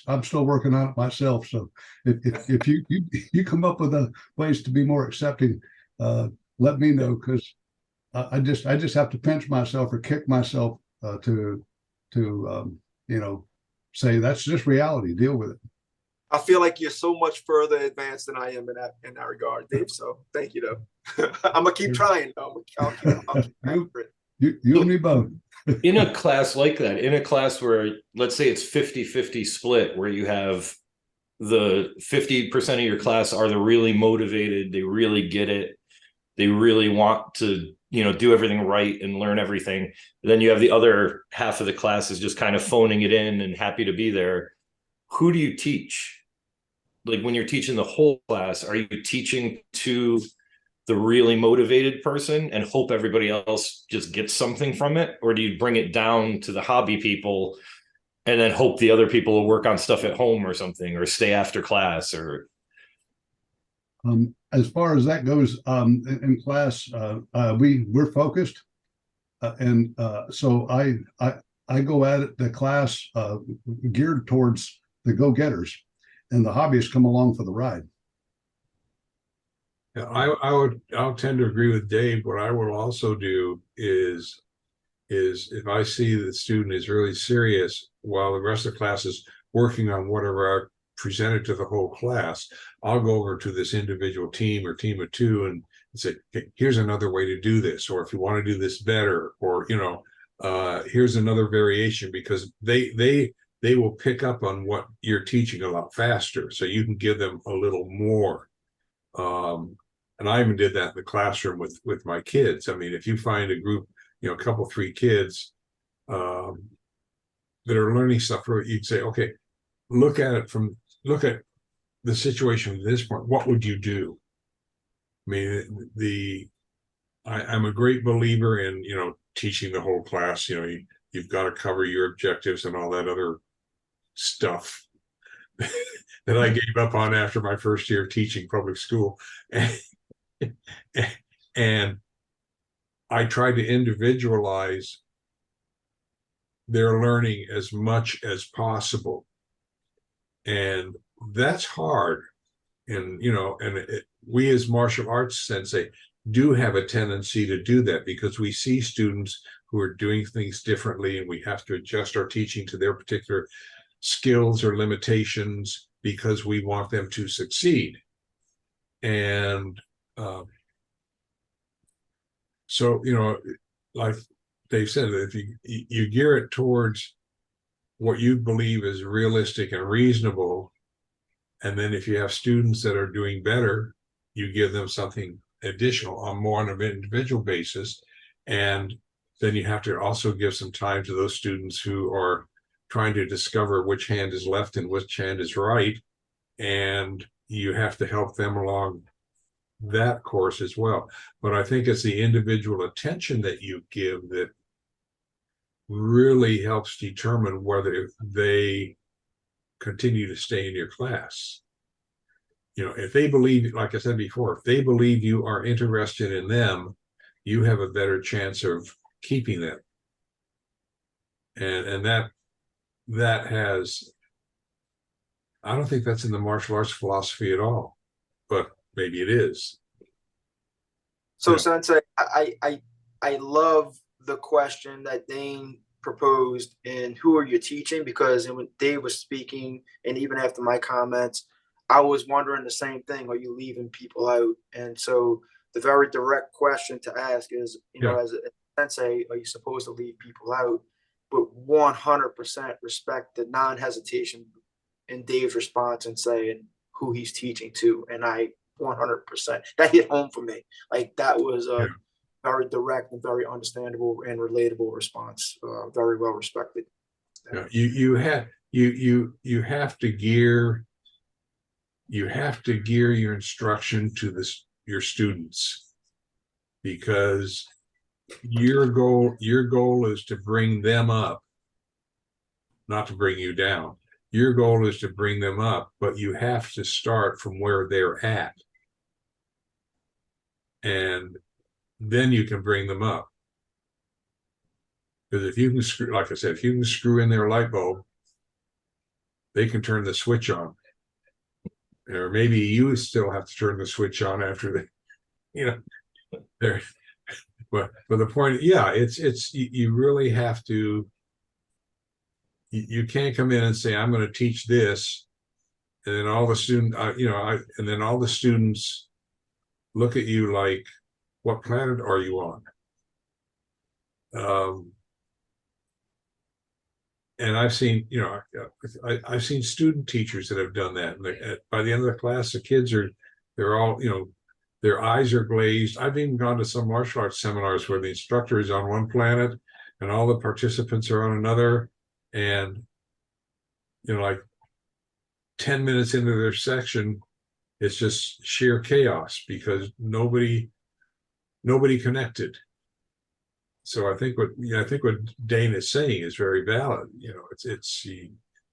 I'm still working on it myself. So if you come up with a ways to be more accepting, let me know, because I just have to pinch myself or kick myself to say that's just reality. Deal with it. I feel like you're so much further advanced than I am in that regard, Dave. So thank you, though. I'm gonna keep trying. I'll keep after it. You and me both. In a class like that, in a class where, let's say it's 50-50 split, where you have the 50% of your class are the really motivated, they really get it, they really want to, do everything right and learn everything. And then you have the other half of the class is just kind of phoning it in and happy to be there. Who do you teach? Like, when you're teaching the whole class, are you teaching to the really motivated person and hope everybody else just gets something from it? Or do you bring it down to the hobby people and then hope the other people will work on stuff at home or something, or stay after class? Or as far as that goes, in class, we're focused, and so I go at it, the class geared towards the go-getters, and the hobbyists come along for the ride. Yeah, I'll tend to agree with Dave. What I will also do is if I see the student is really serious while the rest of the class is working on whatever I presented to the whole class, I'll go over to this individual team or team of two and say, hey, here's another way to do this, or if you want to do this better, or here's another variation, because they will pick up on what you're teaching a lot faster, so you can give them a little more. And I even did that in the classroom with my kids. I mean, if you find a group, a couple, 3 kids that are learning stuff, you'd say, okay, look at the situation at this point. What would you do? I mean, I'm a great believer in, teaching the whole class. You've got to cover your objectives and all that other stuff that I gave up on after my first year of teaching public school. And I tried to individualize their learning as much as possible. And that's hard. And, we as martial arts sensei do have a tendency to do that, because we see students who are doing things differently, and we have to adjust our teaching to their particular skills or limitations because we want them to succeed. And so, like Dave said, if you gear it towards what you believe is realistic and reasonable, and then if you have students that are doing better, you give them something additional on an individual basis. And then you have to also give some time to those students who are trying to discover which hand is left and which hand is right, and you have to help them along that course as well. But I think it's the individual attention that you give that really helps determine whether they continue to stay in your class. If they believe, like I said before, if they believe you are interested in them, you have a better chance of keeping them. And that has, I don't think that's in the martial arts philosophy at all, but maybe it is. So, Sensei, I I love the question that Dane proposed and who are you teaching? Because when Dave was speaking, and even after my comments, I was wondering the same thing. Are you leaving people out? And so the very direct question to ask is, Yeah. as a sensei, are you supposed to leave people out? But 100% respect the non-hesitation in Dave's response and saying who he's teaching to. And I 100%, that hit home for me. Like that was a very direct and very understandable and relatable response. Very well respected. Yeah. You have to gear your instruction to your students, because your goal is to bring them up, not to bring you down. Your goal is to bring them up, but you have to start from where they're at, and then you can bring them up. Because if you can screw, like I said, if you can screw in their light bulb, they can turn the switch on. Or maybe you still have to turn the switch on after they're but the point, it's you really have to, you can't come in and say, I'm going to teach this, and then all the and then all the students look at you like, what planet are you on? And I've seen, I've seen student teachers that have done that. And by the end of the class, the kids they're all, their eyes are glazed. I've even gone to some martial arts seminars where the instructor is on one planet and all the participants are on another. And, like 10 minutes into their section, it's just sheer chaos because nobody connected. So I think what Dane is saying is very valid.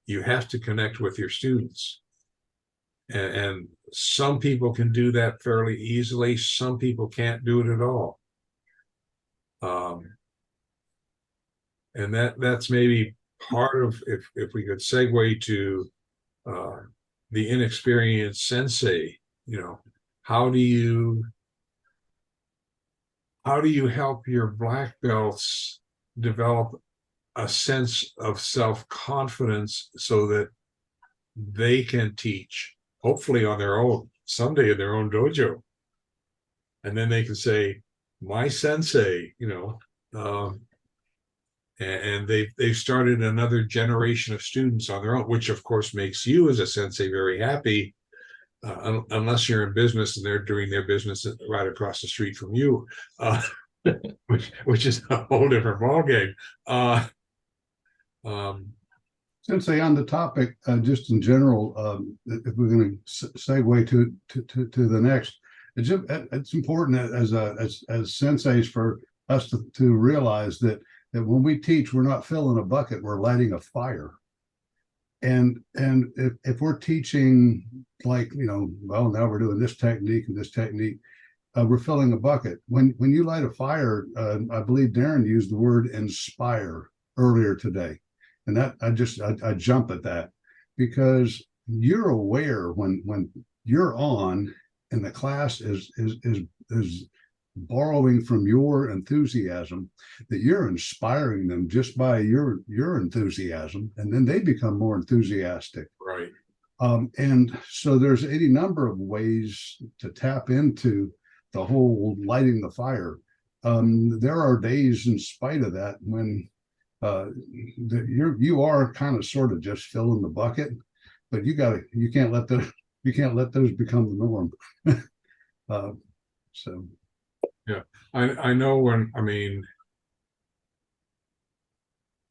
You have to connect with your students, and some people can do that fairly easily. Some people can't do it at all. And that's maybe part of, if we could segue to the inexperienced sensei. How do you help your black belts develop a sense of self-confidence so that they can teach, hopefully on their own, someday in their own dojo? And then they can say, my sensei, and they've started another generation of students on their own, which of course makes you as a sensei very happy. Unless you're in business and they're doing their business right across the street from you, which is a whole different ballgame. Sensei, on the topic, just in general, if we're going to segue to the next, it's important as senseis for us to realize that when we teach, we're not filling a bucket, we're lighting a fire. And if we're teaching, like, well, now we're doing this technique and this technique, we're filling a bucket. When you light a fire, I believe Darren used the word inspire earlier today. And that I jump at that, because you're aware when you're on and the class is borrowing from your enthusiasm, that you're inspiring them just by your enthusiasm, and then they become more enthusiastic. Right. And so there's any number of ways to tap into the whole lighting the fire. There are days, in spite of that, when you are kind of sort of just filling the bucket, but you can't let those become the norm. So yeah, I know when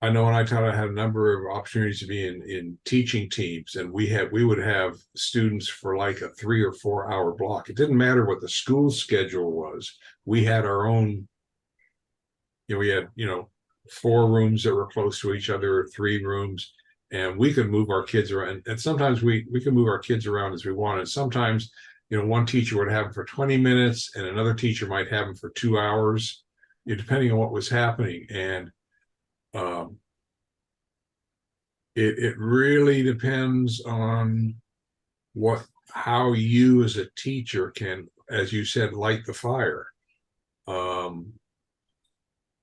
I taught, I had a number of opportunities to be in teaching teams, and we would have students for like a 3 or 4 hour block. It didn't matter what the school schedule was. We had our own, we had 4 rooms that were close to each other, or 3 rooms, and we could move our kids around. And sometimes we could move our kids around as we wanted. Sometimes, one teacher would have them for 20 minutes and another teacher might have them for 2 hours, depending on what was happening. And it really depends on how you as a teacher can, as you said, light the fire.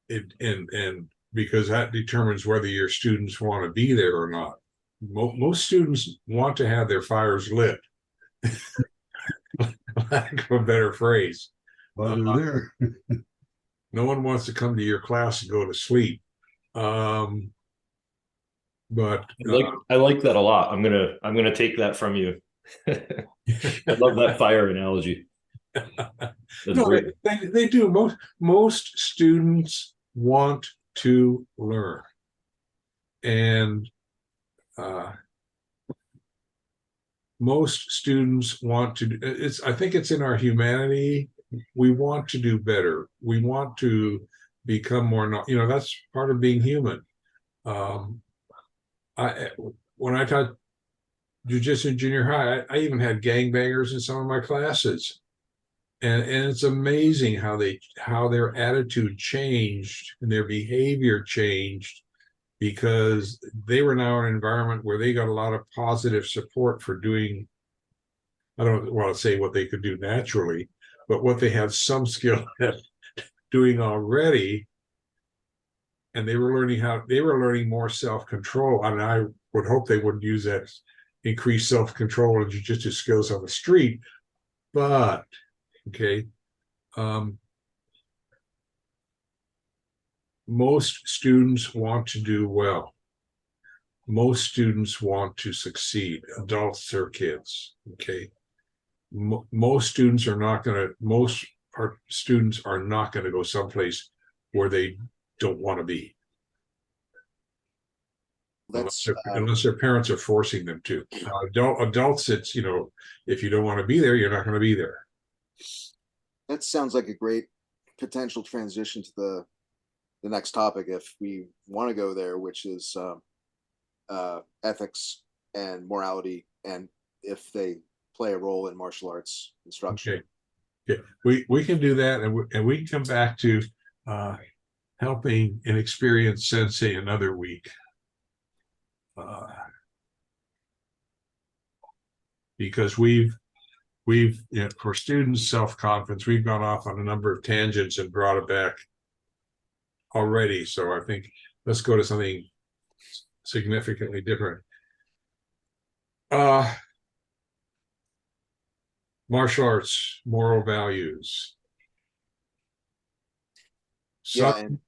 and because that determines whether your students want to be there or not. Most students want to have their fires lit. Lack of a better phrase. While they're there. No one wants to come to your class and go to sleep. But I like that a lot. I'm gonna take that from you. I love that fire analogy. That's no, great. they do. Most students want to learn, and most students want to. I think it's in our humanity. We want to do better. We want to become more. That's part of being human. When I taught jujitsu in junior high, I even had gangbangers in some of my classes, and it's amazing how their attitude changed and their behavior changed because they were now in an environment where they got a lot of positive support for doing. I don't want to say what they could do naturally, but what they have some skill at doing already. And they were learning more self-control. And I would hope they wouldn't use that increased self-control and jiu-jitsu skills on the street. But okay, most students want to do well. Most students want to succeed, adults or kids. Okay, most students are not going to. Most students are not going to go someplace where they don't want to be. Unless their parents are forcing them to. Adults, it's if you don't want to be there, you're not going to be there. That sounds like a great potential transition to the next topic, if we want to go there, which is ethics and morality, and if they play a role in martial arts instruction. Okay, we can do that, and we can come back to helping an experienced sensei another week. Because we've for students' self-confidence, we've gone off on a number of tangents and brought it back already. So I think let's go to something significantly different. Martial arts, moral values. Some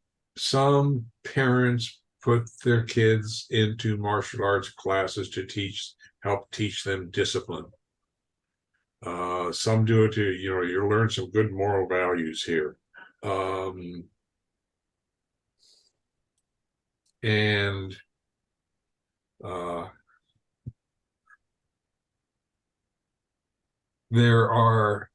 parents put their kids into martial arts classes to help teach them discipline. Some do it to, you learn some good moral values here. And there are,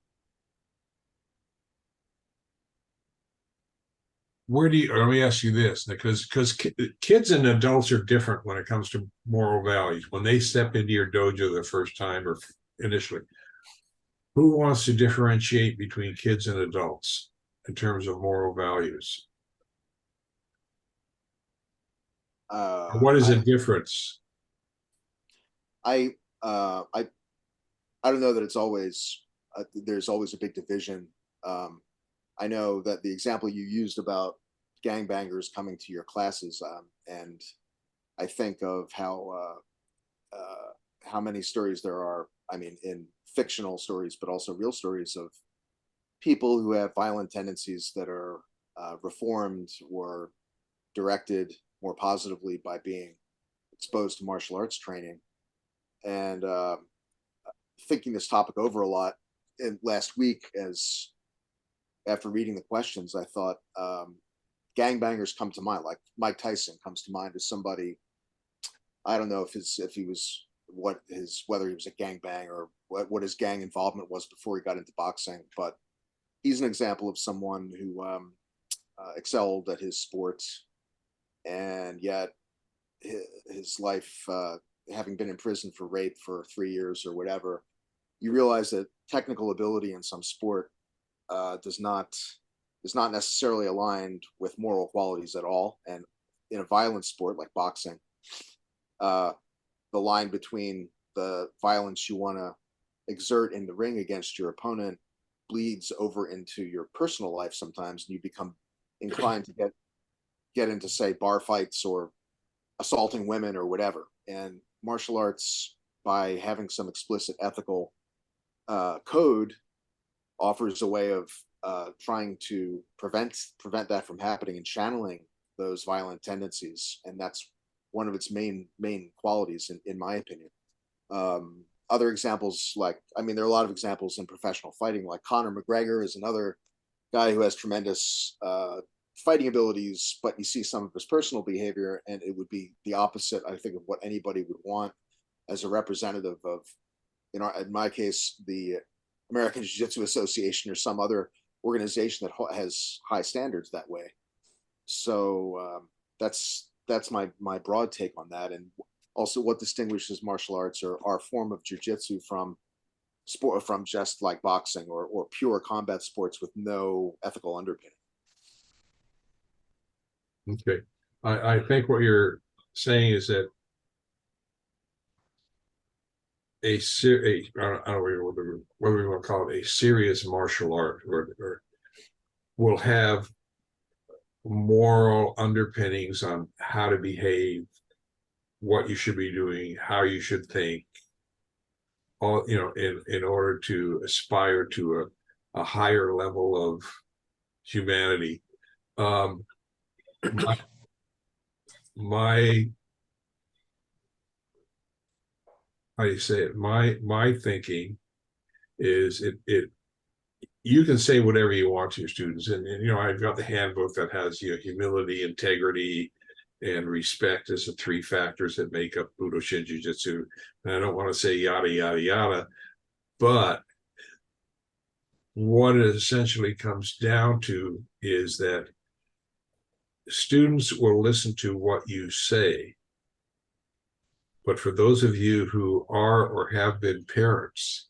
let me ask you this, because kids and adults are different when it comes to moral values. When they step into your dojo the first time or initially, who wants to differentiate between kids and adults in terms of moral values? What is the difference? I don't know that it's always there's always a big division. I know that the example you used about gangbangers coming to your classes, and I think of how many stories there are. I mean, in fictional stories, but also real stories of people who have violent tendencies that are reformed or directed more positively by being exposed to martial arts training. And thinking this topic over a lot last week, as after reading the questions, I thought gangbangers come to mind. Like Mike Tyson comes to mind as somebody. I don't know whether he was a gangbang or what his gang involvement was before he got into boxing, but he's an example of someone who excelled at his sport, and yet his life, having been in prison for rape for 3 years or whatever, you realize that technical ability in some sport is not necessarily aligned with moral qualities at all. And in a violent sport like boxing, the line between the violence you want to exert in the ring against your opponent bleeds over into your personal life sometimes, and you become inclined to get get into, say, bar fights or assaulting women or whatever. And martial arts, by having some explicit ethical code, offers a way of trying to prevent that from happening and channeling those violent tendencies. And that's one of its main qualities, in my opinion. Other examples, like, I mean, there are a lot of examples in professional fighting, like Conor McGregor is another guy who has tremendous fighting abilities, but you see some of his personal behavior, and it would be the opposite, I think, of what anybody would want as a representative of, in my case, the American Jiu-Jitsu Association or some other organization that has high standards that way. So that's my broad take on that. And also, what distinguishes martial arts or our form of jiu-jitsu from just like boxing or pure combat sports with no ethical underpinning. Okay. I think what you're saying is that I don't know what we want to call it, a serious martial art or will have moral underpinnings on how to behave, what you should be doing, how you should think, all, in order to aspire to a higher level of humanity. My how do you say it? My thinking is it you can say whatever you want to your students, and I've got the handbook that has humility, integrity, and respect as the 3 factors that make up Budoshin Jujitsu. And I don't want to say yada yada yada, but what it essentially comes down to is that students will listen to what you say. But for those of you who are or have been parents,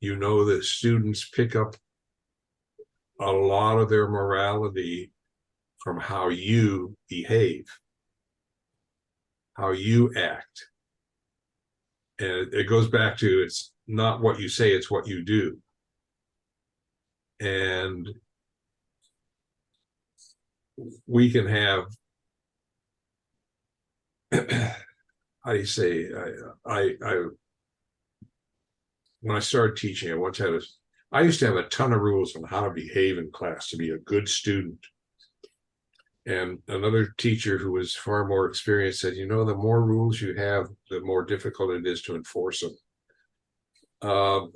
you know that students pick up a lot of their morality from how you behave, how you act. And it goes back to, it's not what you say, it's what you do. And we can have how do you say, I when I started teaching, I used to have a ton of rules on how to behave in class to be a good student. And another teacher who was far more experienced said, the more rules you have, the more difficult it is to enforce them.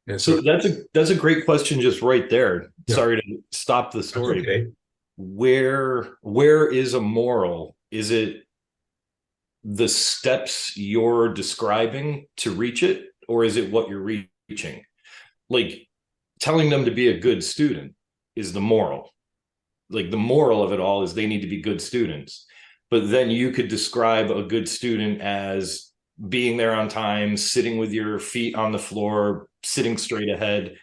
And So that's a great question just right there. Yeah. Sorry to stop the story. Okay. Where is a moral? Is it the steps you're describing to reach it, or is it what you're reaching? Like, telling them to be a good student is the moral. Like, the moral of it all is they need to be good students. But then you could describe a good student as being there on time, sitting with your feet on the floor, sitting straight ahead.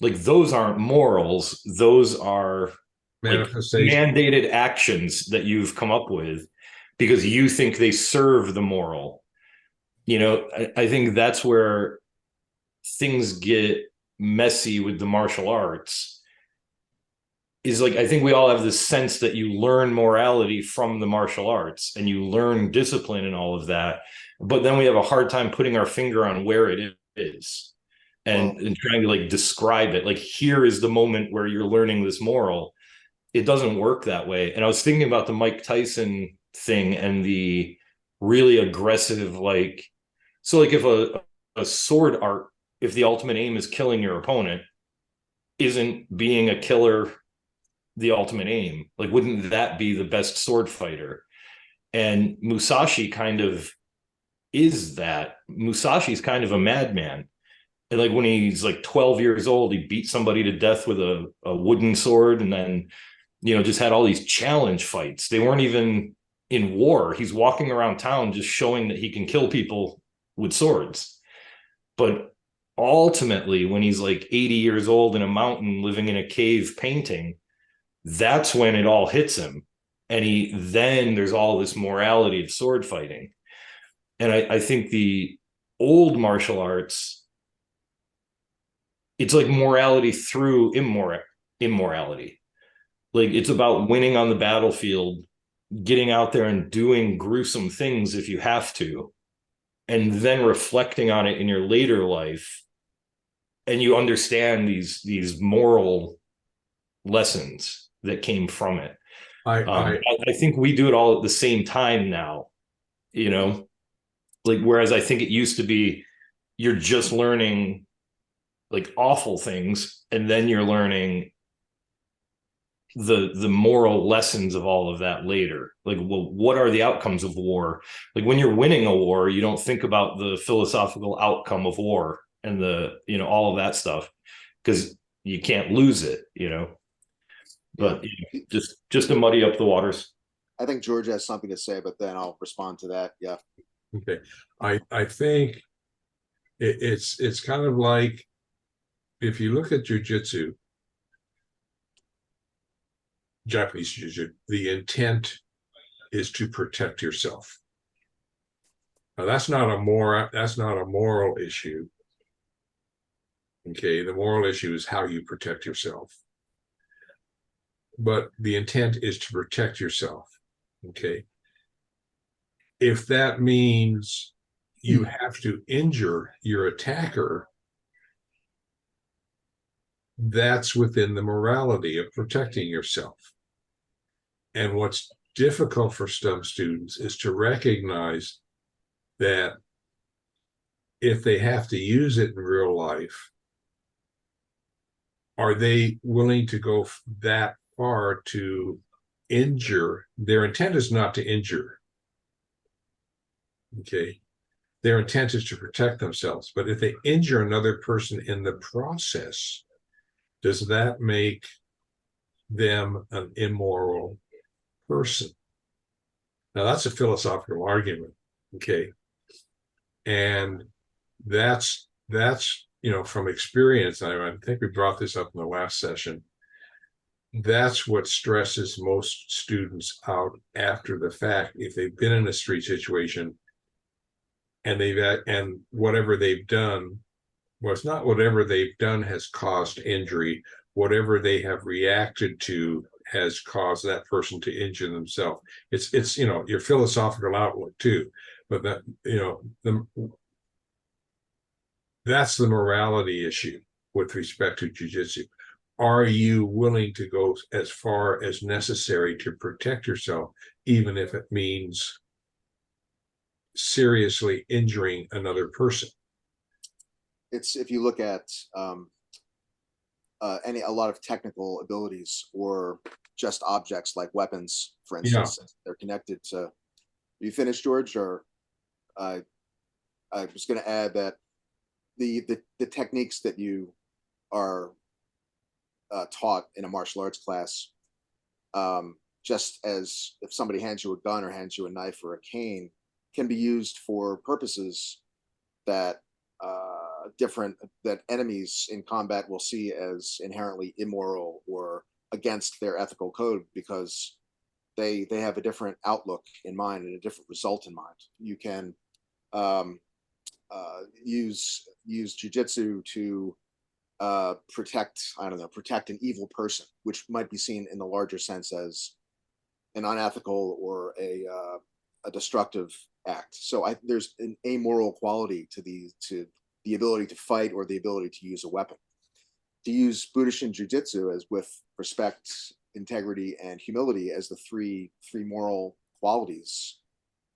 Like, those aren't morals. Those are manifestation, mandated actions that you've come up with because you think they serve the moral. I think that's where things get messy with the martial arts. Is like, I think we all have this sense that you learn morality from the martial arts and you learn discipline and all of that, but then we have a hard time putting our finger on where it is and trying to describe it. Like, here is the moment where you're learning this moral. It doesn't work that way. And I was thinking about the Mike Tyson thing and the really aggressive, if a sword art, if the ultimate aim is killing your opponent, isn't being a killer the ultimate aim? Like, wouldn't that be the best sword fighter? And Musashi kind of is that. Musashi's kind of a madman. And when he's 12 years old, he beat somebody to death with a wooden sword, and then just had all these challenge fights. They weren't even in war. He's walking around town just showing that he can kill people with swords. But ultimately, when he's 80 years old in a mountain living in a cave painting, that's when it all hits him. And then there's all this morality of sword fighting. And I think the old martial arts, it's like morality through immorality. Like it's about winning on the battlefield, getting out there and doing gruesome things if you have to, and then reflecting on it in your later life, and you understand these moral lessons that came from it. I think we do it all at the same time now, you know, like whereas I think it used to be you're just learning like awful things, and then you're learning the moral lessons of all of that later. Like, well, what are the outcomes of war? Like when you're winning a war, you don't think about the philosophical outcome of war and the, you know, all of that stuff, because you can't lose it, you know. But you know, just to muddy up the waters. I think George has something to say, but then I'll respond to that. Yeah. Okay. I think it's kind of like, if you look at jujitsu, Japanese jiu-jitsu, the intent is to protect yourself. Now that's not a moral issue. Okay, the moral issue is how you protect yourself. But the intent is to protect yourself. Okay. If that means you have to injure your attacker, that's within the morality of protecting yourself. And what's difficult for some students is to recognize that if they have to use it in real life, are they willing to go that far to injure? Their intent is not to injure. Okay. Their intent is to protect themselves. But if they injure another person in the process, does that make them an immoral person? Now that's a philosophical argument. Okay. And that's, you know, from experience, I think we brought this up in the last session. That's what stresses most students out after the fact. If they've been in a street situation and whatever they've done, well, it's not whatever they've done has caused injury. Whatever they have reacted to has caused that person to injure themselves. It's you know, your philosophical outlook too, but that, you know, that's the morality issue with respect to jiu-jitsu. Are you willing to go as far as necessary to protect yourself, even if it means seriously injuring another person? It's, if you look at a lot of technical abilities or just objects like weapons, for instance, they're connected to. You finished, George? Or I was going to add that the techniques that you are taught in a martial arts class, just as if somebody hands you a gun or hands you a knife or a cane, can be used for purposes that that enemies in combat will see as inherently immoral or against their ethical code, because they have a different outlook in mind and a different result in mind. You can use jujitsu to protect an evil person, which might be seen in the larger sense as an unethical or a destructive act. So there's an amoral quality to the ability to fight or the ability to use a weapon. To use Budoshin Jujitsu as with respect, integrity, and humility as the three moral qualities,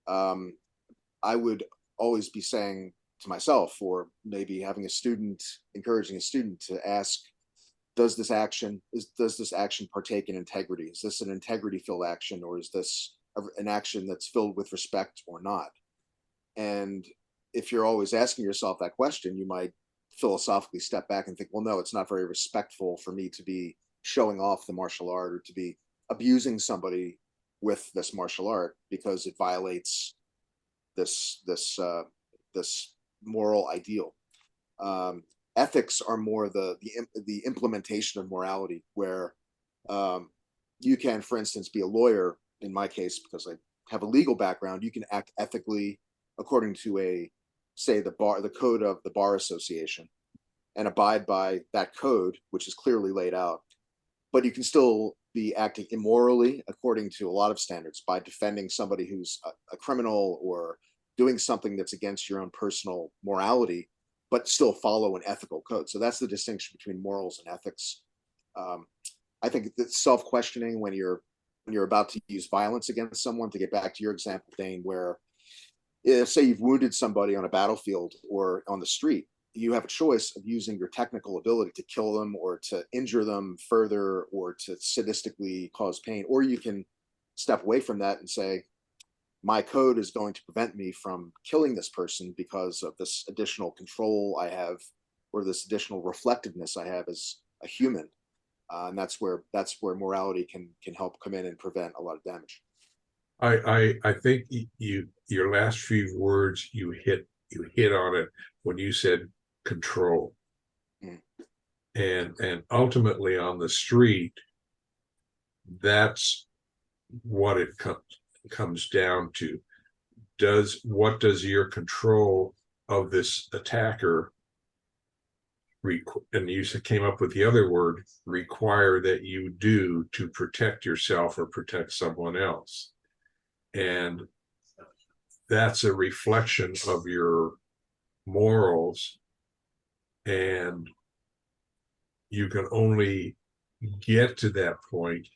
I would always be saying to myself, or maybe having a student, encouraging a student to ask, does this action partake in integrity? Is this an integrity-filled action, or is this an action that's filled with respect or not? And if you're always asking yourself that question, you might philosophically step back and think, well, no, it's not very respectful for me to be showing off the martial art or to be abusing somebody with this martial art, because it violates this moral ideal. Ethics are more the implementation of morality, where you can, for instance, be a lawyer. In my case, because I have a legal background, you can act ethically according to the code of the Bar Association, and abide by that code, which is clearly laid out. But you can still be acting immorally according to a lot of standards by defending somebody who's a criminal or doing something that's against your own personal morality, but still follow an ethical code. So that's the distinction between morals and ethics. I think that self-questioning when you're about to use violence against someone, to get back to your example, Dane, where say you've wounded somebody on a battlefield or on the street, you have a choice of using your technical ability to kill them or to injure them further or to sadistically cause pain, or you can step away from that and say, my code is going to prevent me from killing this person because of this additional control I have or this additional reflectiveness I have as a human. And that's where morality can help come in and prevent a lot of damage. I think your last few words you hit on it when you said control. And ultimately on the street, that's what it comes down to. What does your control of this attacker and you came up with the other word, require that you do to protect yourself or protect someone else? And that's a reflection of your morals, and you can only get to that point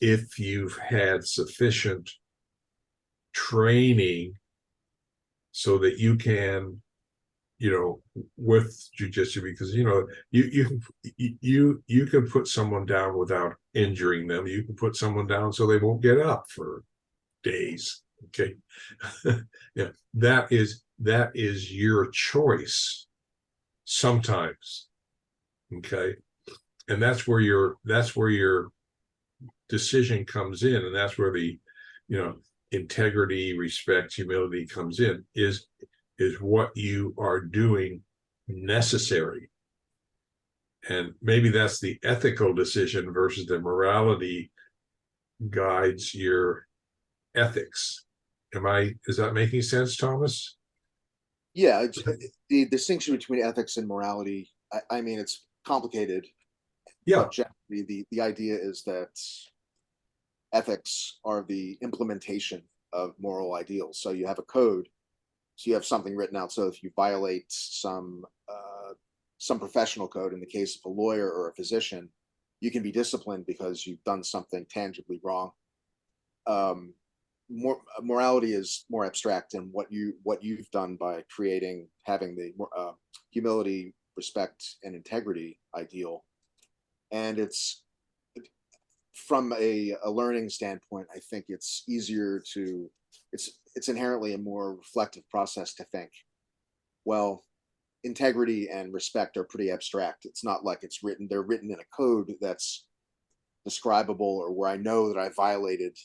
if you've had sufficient training so that you can, with jujitsu, because you can put someone down without injuring them. You can put someone down so they won't get up for days. Okay. Yeah, that is your choice sometimes. Okay. And that's where your decision comes in, and that's where the integrity, respect, humility comes in. Is what you are doing necessary? And maybe that's the ethical decision versus the morality guides your ethics. Is that making sense, Thomas? Yeah, the distinction between ethics and morality, I mean, it's complicated. Yeah. But generally, the idea is that ethics are the implementation of moral ideals. So you have a code, so you have something written out. So if you violate some professional code, in the case of a lawyer or a physician, you can be disciplined because you've done something tangibly wrong. Morality is more abstract, and what you've done by having the humility, respect, and integrity ideal. And it's from a learning standpoint, I think it's easier to it's inherently a more reflective process to think, well, integrity and respect are pretty abstract. It's not like they're written in a code that's describable, or where I know that I violated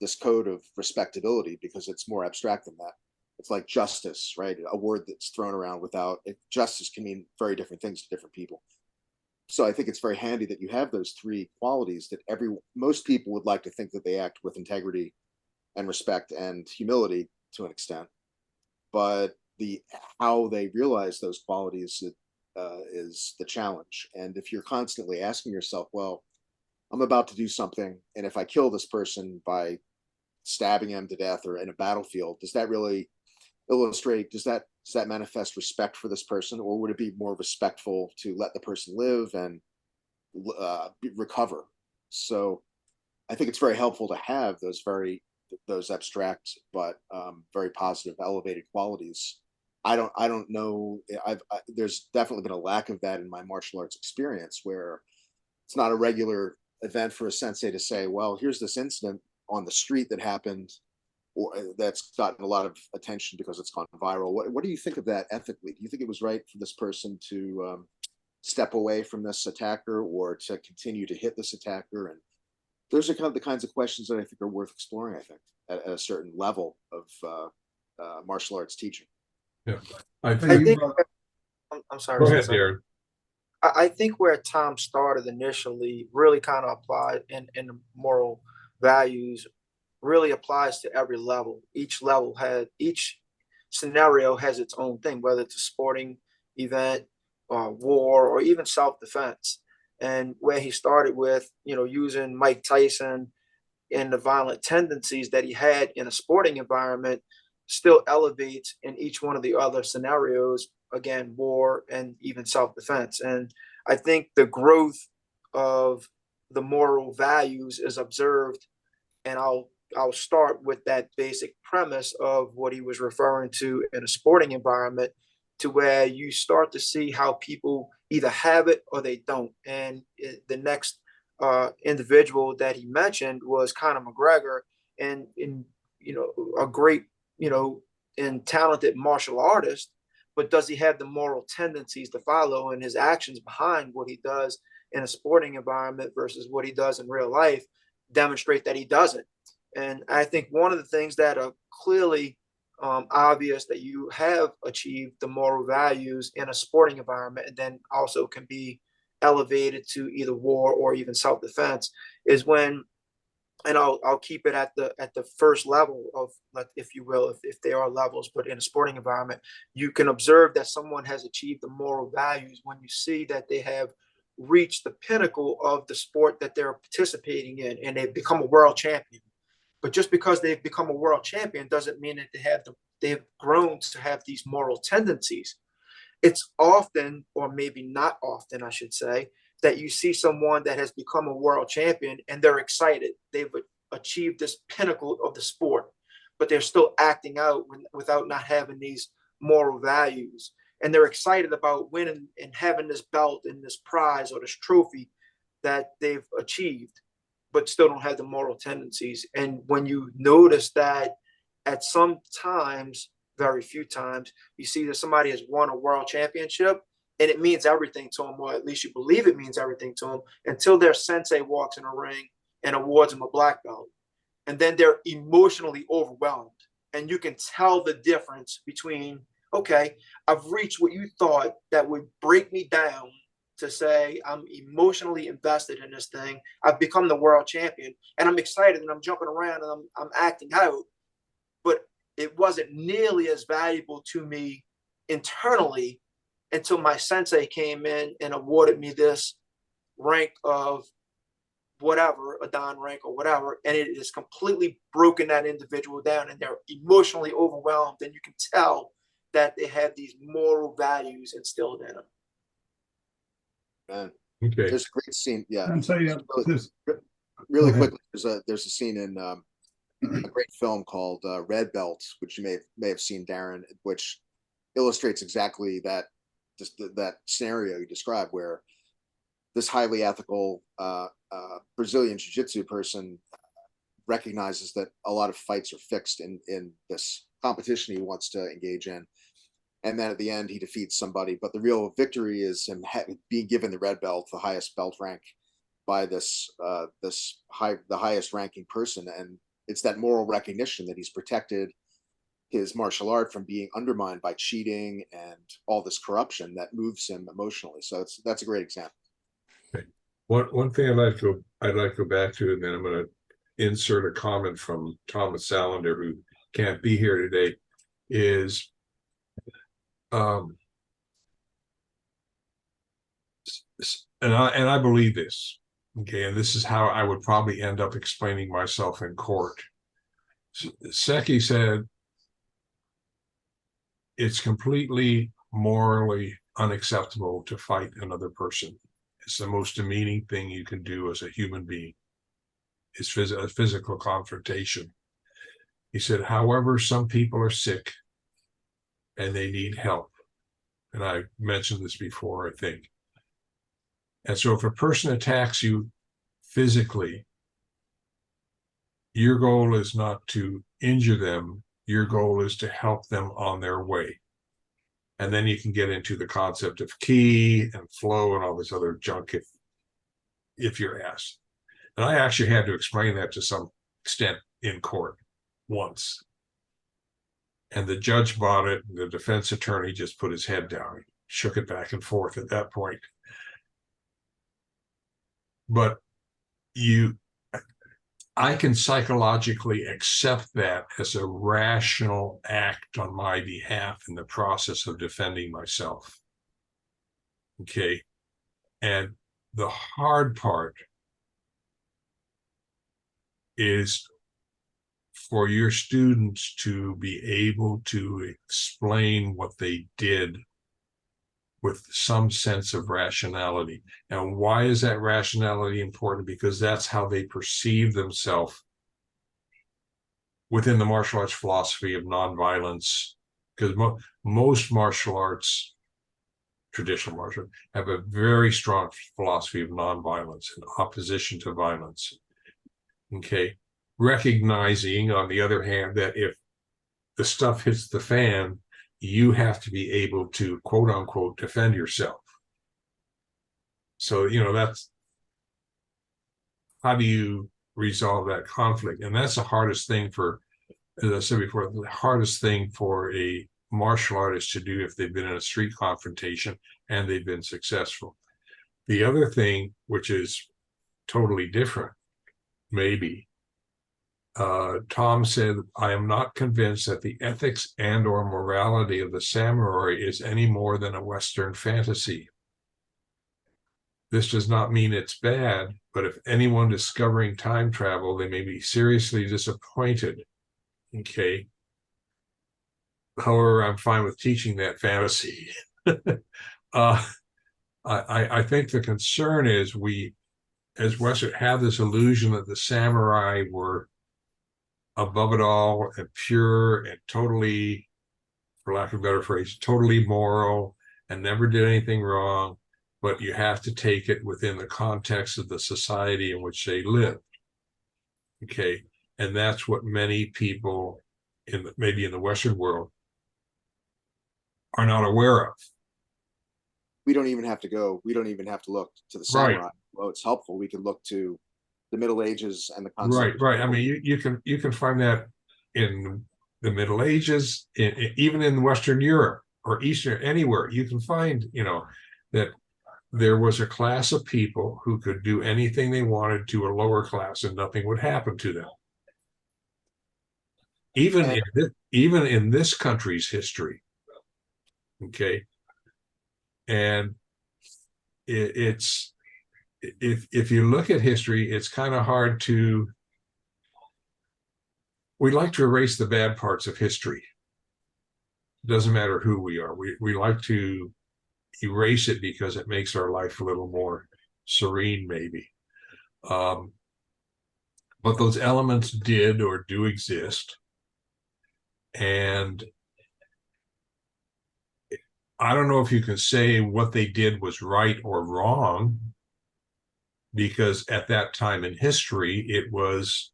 this code of respectability, because it's more abstract than that. It's like justice, right? A word that's thrown around justice can mean very different things to different people. So I think it's very handy that you have those three qualities that most people would like to think that they act with integrity and respect and humility to an extent, but how they realize those qualities is the challenge. And if you're constantly asking yourself, well, I'm about to do something, and if I kill this person by stabbing him to death or in a battlefield, does that really illustrate, does that manifest respect for this person, or would it be more respectful to let the person live and recover? So I think it's very helpful to have those abstract but very positive, elevated qualities. I don't know. There's definitely been a lack of that in my martial arts experience, where it's not a regular event for a sensei to say, well, here's this incident on the street that happened, or that's gotten a lot of attention because it's gone viral. What do you think of that ethically? Do you think it was right for this person to step away from this attacker, or to continue to hit this attacker? And those are kind of the kinds of questions that I think are worth exploring, I think, at a certain level of martial arts teaching. Yeah. I think I'm sorry. Go ahead, Darren. I think where Tom started initially really kind of applied in the moral values really applies to every level. Each scenario has its own thing, whether it's a sporting event, war, or even self-defense. and where he started with, using Mike Tyson and the violent tendencies that he had in a sporting environment still elevates in each one of the other scenarios, again, war and even self-defense. And I think the growth of the moral values is observed, and I'll start with that basic premise of what he was referring to in a sporting environment, to where you start to see how people either have it or they don't. And the next individual that he mentioned was Conor McGregor, and a great, and talented martial artist, but does he have the moral tendencies to follow, and his actions behind what he does in a sporting environment versus what he does in real life demonstrate that he doesn't. And I think one of the things that are clearly obvious that you have achieved the moral values in a sporting environment, and then also can be elevated to either war or even self-defense, is when, and I'll keep it at the first level of, if you will, if there are levels, but in a sporting environment, you can observe that someone has achieved the moral values when you see that they have reached the pinnacle of the sport that they're participating in, and they've become a world champion. But just because they've become a world champion doesn't mean that they've grown to have these moral tendencies. It's often, or maybe not often, I should say, that you see someone that has become a world champion and they're excited. They've achieved this pinnacle of the sport, but they're still acting out without not having these moral values. And they're excited about winning and having this belt and this prize or this trophy that they've achieved, but still don't have the moral tendencies. And when you notice that at some times, very few times, you see that somebody has won a world championship and it means everything to them, or at least you believe it means everything to them, until their sensei walks in a ring and awards them a black belt. And then they're emotionally overwhelmed. And you can tell the difference between, okay, I've reached what you thought that would break me down, to say I'm emotionally invested in this thing. I've become the world champion and I'm excited and I'm jumping around and I'm acting out, but it wasn't nearly as valuable to me internally until my sensei came in and awarded me this rank of whatever, a Dan rank or whatever, and it has completely broken that individual down, and they're emotionally overwhelmed, and you can tell that they have these moral values instilled in them. Man, Okay. there's a great scene. Yeah, And so yeah, this, really Go ahead. quickly. There's a scene in a great film called Red Belt, which you may have seen, Darren, which illustrates exactly that, just that scenario you described, where this highly ethical Brazilian jiu-jitsu person recognizes that a lot of fights are fixed in this competition he wants to engage in. And then at the end, he defeats somebody. But the real victory is him being given the red belt, the highest belt rank, by the highest ranking person. And it's that moral recognition that he's protected his martial art from being undermined by cheating and all this corruption that moves him emotionally. So that's a great example. Okay. One thing I'd like to go back to, and then I'm going to insert a comment from Thomas Salander, who can't be here today, is and I believe this, okay, and this is how I would probably end up explaining myself in court. Seki said it's completely morally unacceptable to fight another person. It's the most demeaning thing you can do as a human being. It's a physical confrontation. He said, however, some people are sick and they need help. And I mentioned this before, I think. And so if a person attacks you physically, your goal is not to injure them. Your goal is to help them on their way. And then you can get into the concept of ki and flow and all this other junk if you're asked. And I actually had to explain that to some extent in court once. And the judge bought it. And the defense attorney just put his head down, shook it back and forth at that point. But I can psychologically accept that as a rational act on my behalf in the process of defending myself. Okay. And The hard part is for your students to be able to explain what they did with some sense of rationality. And why is that rationality important? Because that's how they perceive themselves within the martial arts philosophy of nonviolence. Because most martial arts, traditional martial arts, have a very strong philosophy of nonviolence and opposition to violence. Okay. Recognizing, on the other hand, that if the stuff hits the fan, you have to be able to, quote unquote, defend yourself. So, that's how do you resolve that conflict? And that's the hardest thing for, as I said before, the hardest thing for a martial artist to do if they've been in a street confrontation and they've been successful. The other thing, which is totally different, maybe, Tom said, I am not convinced that the ethics and or morality of the samurai is any more than a Western fantasy. This does not mean it's bad, but if anyone discovering time travel, they may be seriously disappointed. Okay. However, I'm fine with teaching that fantasy. I think the concern is we, as Western, have this illusion that the samurai were above it all and pure and totally, for lack of a better phrase, totally moral and never did anything wrong, but you have to take it within the context of the society in which they lived. Okay. And that's what many people maybe in the Western world are not aware of. We don't even have to look to the Right. samurai. Well, it's helpful. We can look to the Middle Ages and the concept. Right. I mean, you can find that in the Middle Ages, even in Western Europe or Eastern, anywhere. You can find, that there was a class of people who could do anything they wanted to a lower class and nothing would happen to them. Even in this country's history. Okay. And it's, if you look at history, it's kind of hard to, we like to erase the bad parts of history. It doesn't matter who we are. We like to erase it because it makes our life a little more serene, maybe. But those elements did or do exist. And I don't know if you can say what they did was right or wrong, because at that time in history, it was,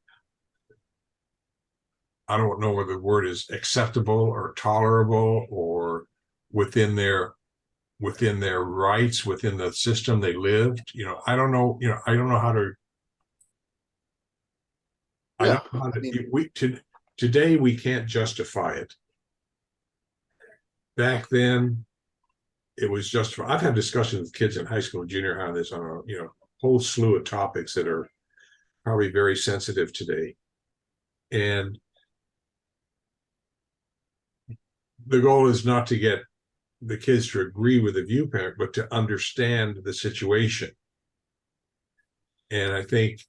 I don't know whether the word is acceptable or tolerable or within their rights, within the system they lived. I don't know, I don't know how to, today we can't justify it. Back then, it was just, I've had discussions with kids in high school and junior high on this on a whole slew of topics that are probably very sensitive today. And the goal is not to get the kids to agree with the viewpoint, but to understand the situation. And I think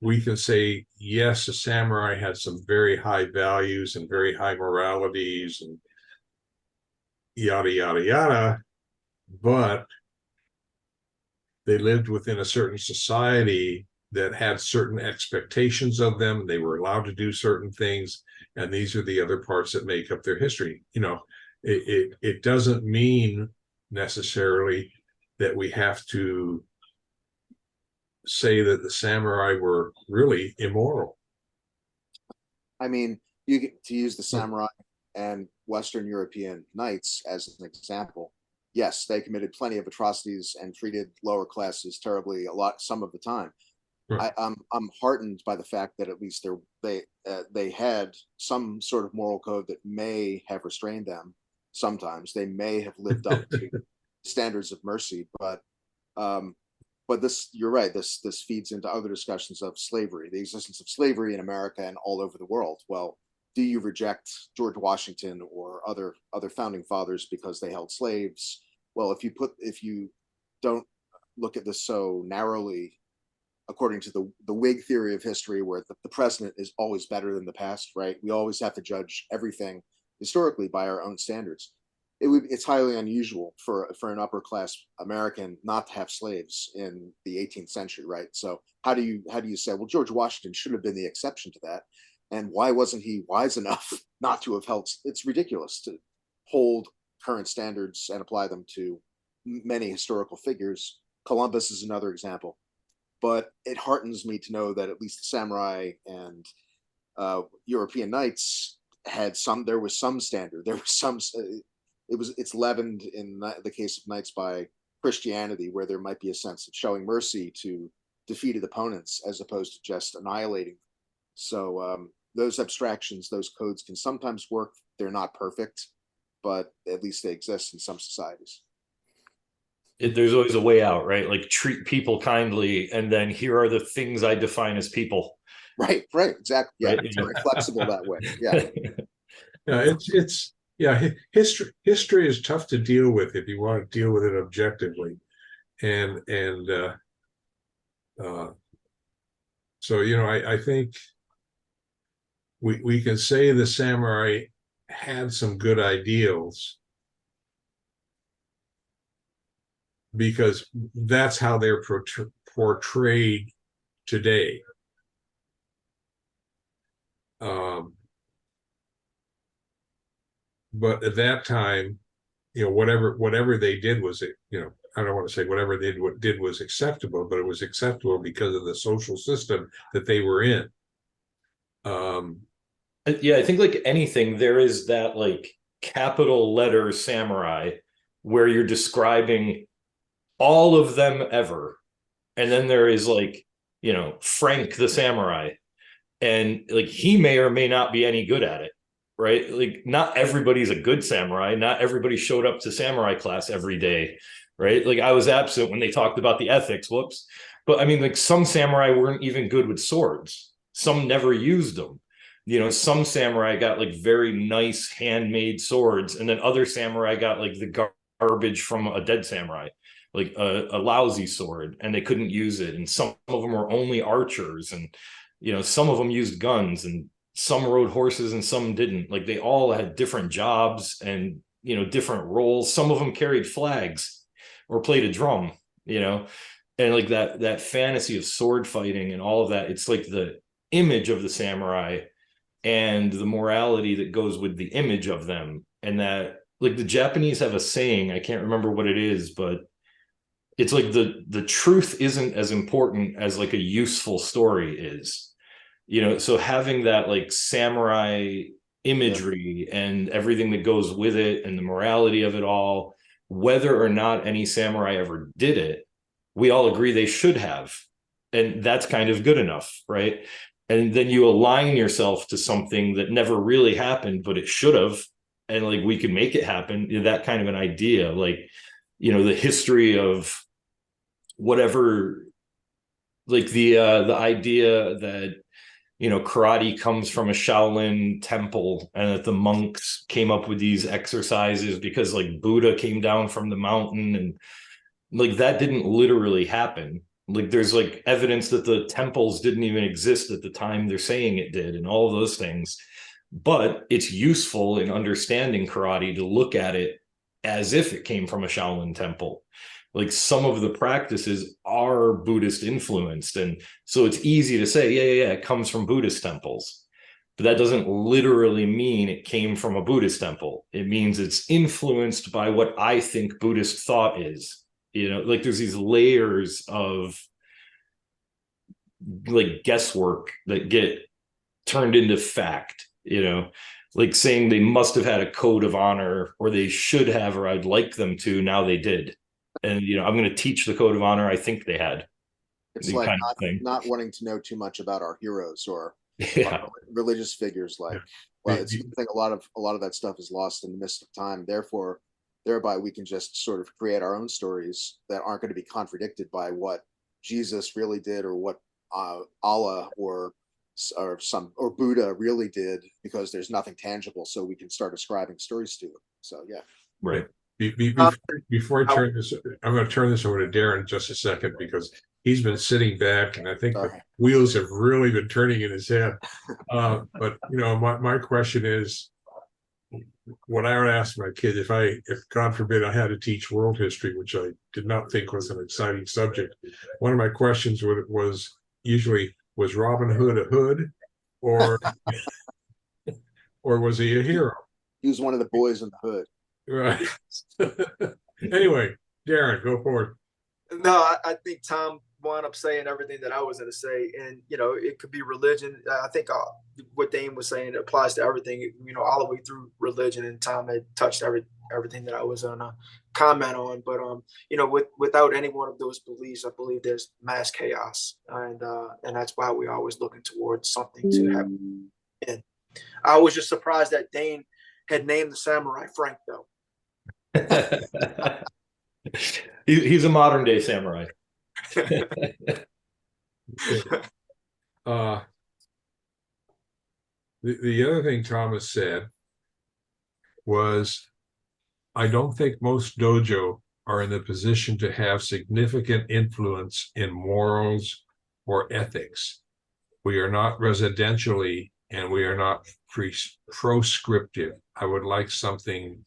we can say, yes, the samurai had some very high values and very high moralities and yada, yada, yada, but they lived within a certain society that had certain expectations of them. They were allowed to do certain things. And these are the other parts that make up their history. It doesn't mean necessarily that we have to say that the samurai were really immoral. I mean, you get to use the samurai and Western European knights as an example. Yes, they committed plenty of atrocities and treated lower classes terribly some of the time. Right. I'm heartened by the fact that at least they had some sort of moral code that may have restrained them. Sometimes they may have lived up to standards of mercy, but this, you're right. This feeds into other discussions of slavery, the existence of slavery in America and all over the world. Well, do you reject George Washington or other founding fathers because they held slaves? Well, if you don't look at this so narrowly according to the Whig theory of history, where the present is always better than the past, right? We always have to judge everything historically by our own standards. It's highly unusual for an upper class American not to have slaves in the 18th century, right? So how do you say, well, George Washington should have been the exception to that, and why wasn't he wise enough not to have held? It's ridiculous to hold current standards and apply them to many historical figures. Columbus is another example. But it heartens me to know that at least the samurai and European knights had some. There was some standard. There was some. It's leavened in the case of knights by Christianity, where there might be a sense of showing mercy to defeated opponents as opposed to just annihilating. So those abstractions, those codes can sometimes work. They're not perfect, but at least they exist in some societies. There's always a way out, right? Like treat people kindly, and then here are the things I define as people. Right, exactly. Yeah, Right? it's very flexible that way. Yeah. History is tough to deal with if you want to deal with it objectively, and so I think we can say the samurai had some good ideals, because that's how they're portrayed today. But at that time, whatever they did was, I don't want to say whatever they did was acceptable, but it was acceptable because of the social system that they were in. Yeah, I think like anything, there is that like capital letter samurai where you're describing all of them ever. And then there is like, Frank the samurai. And like he may or may not be any good at it, right? Like not everybody's a good samurai. Not everybody showed up to samurai class every day, right? Like I was absent when they talked about the ethics, whoops. But I mean, like some samurai weren't even good with swords. Some never used them. Some samurai got like very nice handmade swords, and then other samurai got like the garbage from a dead samurai, like a lousy sword, and they couldn't use it. And some of them were only archers, and some of them used guns, and some rode horses and some didn't. Like they all had different jobs and different roles. Some of them carried flags or played a drum, and like that fantasy of sword fighting and all of that. It's like the image of the samurai and the morality that goes with the image of them. And that, like, the Japanese have a saying, I can't remember what it is, but it's like the truth isn't as important as like a useful story is, so having that like samurai imagery and everything that goes with it and the morality of it all, whether or not any samurai ever did it, we all agree they should have, and that's kind of good enough, right? And then you align yourself to something that never really happened, but it should have, and like we could make it happen. That kind of an idea, like the history of whatever, like the idea that karate comes from a Shaolin temple, and that the monks came up with these exercises because like Buddha came down from the mountain, and like that didn't literally happen. Like there's like evidence that the temples didn't even exist at the time they're saying it did, and all of those things. But it's useful in understanding karate to look at it as if it came from a Shaolin temple. Like some of the practices are Buddhist influenced, and so it's easy to say, yeah, it comes from Buddhist temples. But that doesn't literally mean it came from a Buddhist temple. It means it's influenced by what I think Buddhist thought is. Like there's these layers of like guesswork that get turned into fact, like saying they must have had a code of honor, or they should have, or I'd like them to, now they did. And, I'm going to teach the code of honor I think they had. It's like not wanting to know too much about our heroes or our religious figures. Like, well, it's, I think a lot of that stuff is lost in the mist of time. Thereby we can just sort of create our own stories that aren't going to be contradicted by what Jesus really did, or what Allah or Buddha really did, because there's nothing tangible, so we can start ascribing stories to them. So yeah. Right. Before I turn this, I'm going to turn this over to Darren in just a second because he's been sitting back and I think the Sorry. wheels have really been turning in his head. But my question is, what I would ask my kid if God forbid I had to teach world history, which I did not think was an exciting subject, one of my questions was usually, was Robin Hood a hood, or or was he a hero? He was one of the boys in the hood. Right. Anyway, Darren, go for it. No, I think Tom wound up saying everything that I was going to say, and it could be religion. I think what Dane was saying applies to everything. All the way through religion, and Tom had touched everything that I was going to comment on. But without any one of those beliefs, I believe there's mass chaos, and that's why we're always looking towards something to happen. And I was just surprised that Dane had named the samurai Frank, though. He's a modern day samurai. The other thing Thomas said was, I don't think most dojo are in the position to have significant influence in morals or ethics. We are not residentially, and we are not proscriptive. I would like something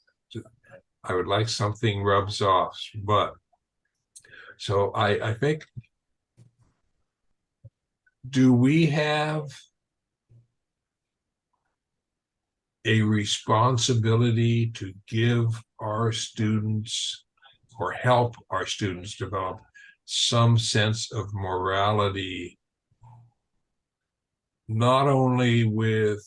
rubs off, but so I think, do we have a responsibility to give our students or help our students develop some sense of morality, not only with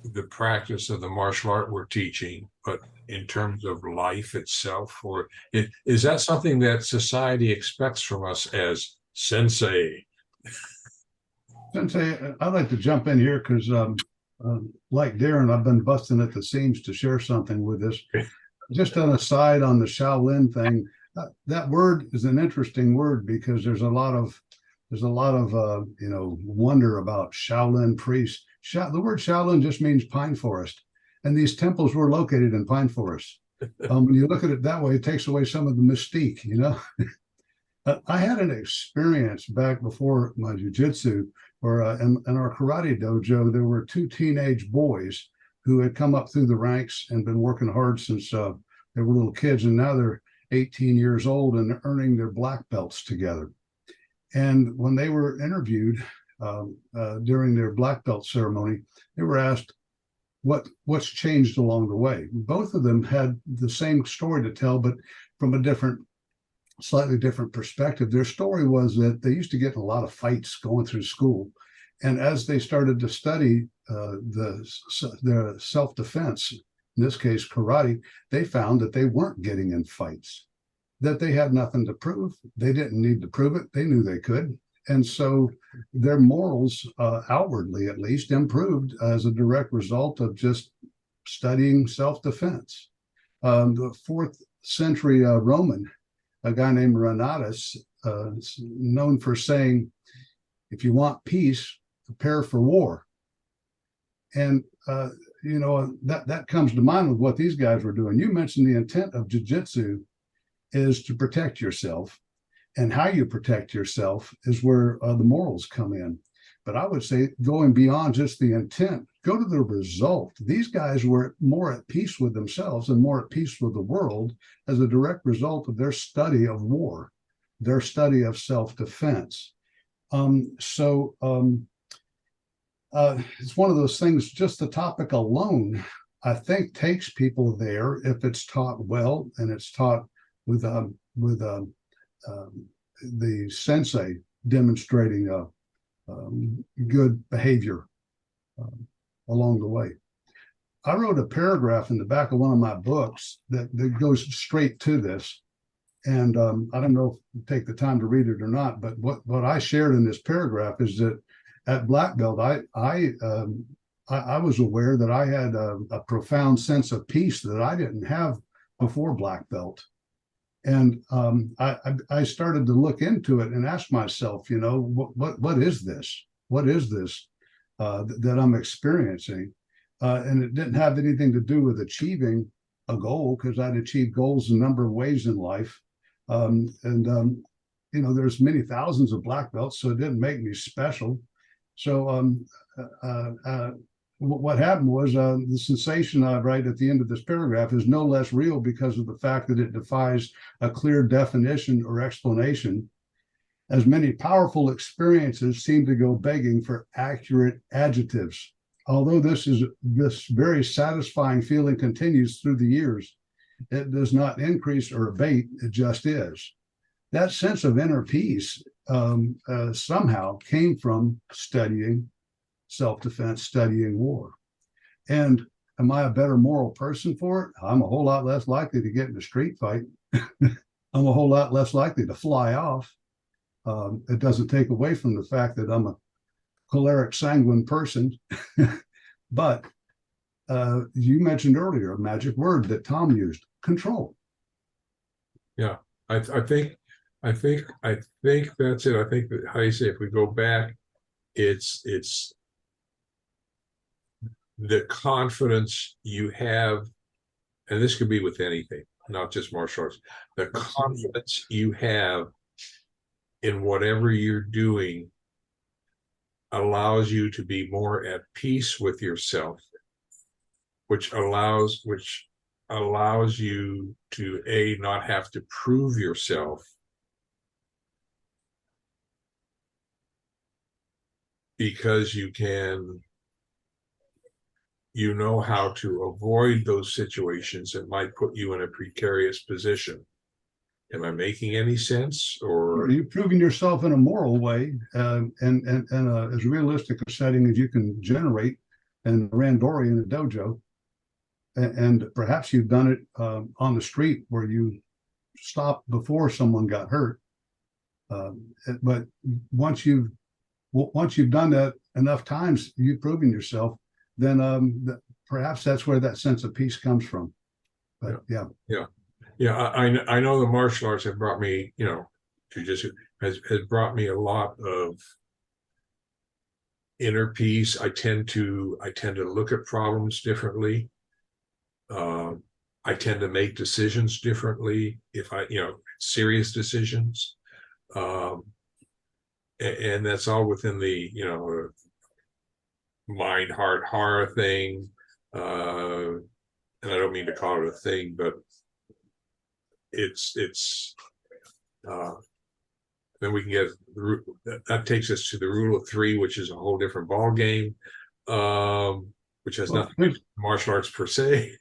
the practice of the martial art we're teaching, but in terms of life itself? Or is that something that society expects from us as sensei? Sensei, I'd like to jump in here because, like Darren, I've been busting at the seams to share something with this. Just on a side on the Shaolin thing, that word is an interesting word because there's a lot of wonder about Shaolin priests. The word Shaolin just means pine forest, and these temples were located in pine forests. When you look at it that way, it takes away some of the mystique. I had an experience back before my jiu-jitsu where in our karate dojo, there were two teenage boys who had come up through the ranks and been working hard since they were little kids, and now they're 18 years old and they're earning their black belts together. And when they were interviewed during their black belt ceremony, they were asked what's changed along the way. Both of them had the same story to tell, but from a slightly different perspective. Their story was that they used to get in a lot of fights going through school. And as they started to study the self-defense, in this case, karate, they found that they weren't getting in fights, that they had nothing to prove. They didn't need to prove it. They knew they could. And so their morals, outwardly at least, improved as a direct result of just studying self-defense. The 4th century Roman, a guy named Renatus, known for saying, if you want peace, prepare for war. And, that comes to mind with what these guys were doing. You mentioned the intent of jiu-jitsu is to protect yourself, and how you protect yourself is where the morals come in. But I would say, going beyond just the intent, go to the result. These guys were more at peace with themselves and more at peace with the world as a direct result of their study of war, their study of self-defense. It's one of those things, just the topic alone, I think, takes people there if it's taught well and it's taught with the sensei demonstrating good behavior along the way. I wrote a paragraph in the back of one of my books that goes straight to this. And I don't know if you take the time to read it or not, but what I shared in this paragraph is that at black belt, I was aware that I had a profound sense of peace that I didn't have before black belt. And I started to look into it and ask myself, what is this? What is this that I'm experiencing? And it didn't have anything to do with achieving a goal because I'd achieved goals a number of ways in life. You know, there's many thousands of black belts, so it didn't make me special. So what happened was the sensation I write at the end of this paragraph is no less real because of the fact that it defies a clear definition or explanation, as many powerful experiences seem to go begging for accurate adjectives. Although this very satisfying feeling continues through the years, it does not increase or abate, it just is. That sense of inner peace somehow came from studying self-defense, studying war. And am I a better moral person for it? I'm a whole lot less likely to get in a street fight. I'm a whole lot less likely to fly off. It doesn't take away from the fact that I'm a choleric, sanguine person. But you mentioned earlier a magic word that Tom used: control. Yeah, I think that's it. I think that, how you say, if we go back, it's the confidence you have, and this could be with anything, not just martial arts, the confidence you have in whatever you're doing allows you to be more at peace with yourself, which allows you to not have to prove yourself, because you know how to avoid those situations that might put you in a precarious position. Am I making any sense? Or you're proving yourself in a moral way, and as realistic a setting as you can generate in Randori in a dojo. And perhaps you've done it on the street where you stopped before someone got hurt. But once you've done that enough times, you've proven yourself, then perhaps that's where that sense of peace comes from. But yeah. I know the martial arts have brought me, jujitsu has brought me a lot of inner peace. I tend to look at problems differently. I tend to make decisions differently if serious decisions. And that's all within the, mind, heart, horror thing. And I don't mean to call it a thing, but it's then we can get that takes us to the rule of three, which is a whole different ball game, which has nothing to do with martial arts per se.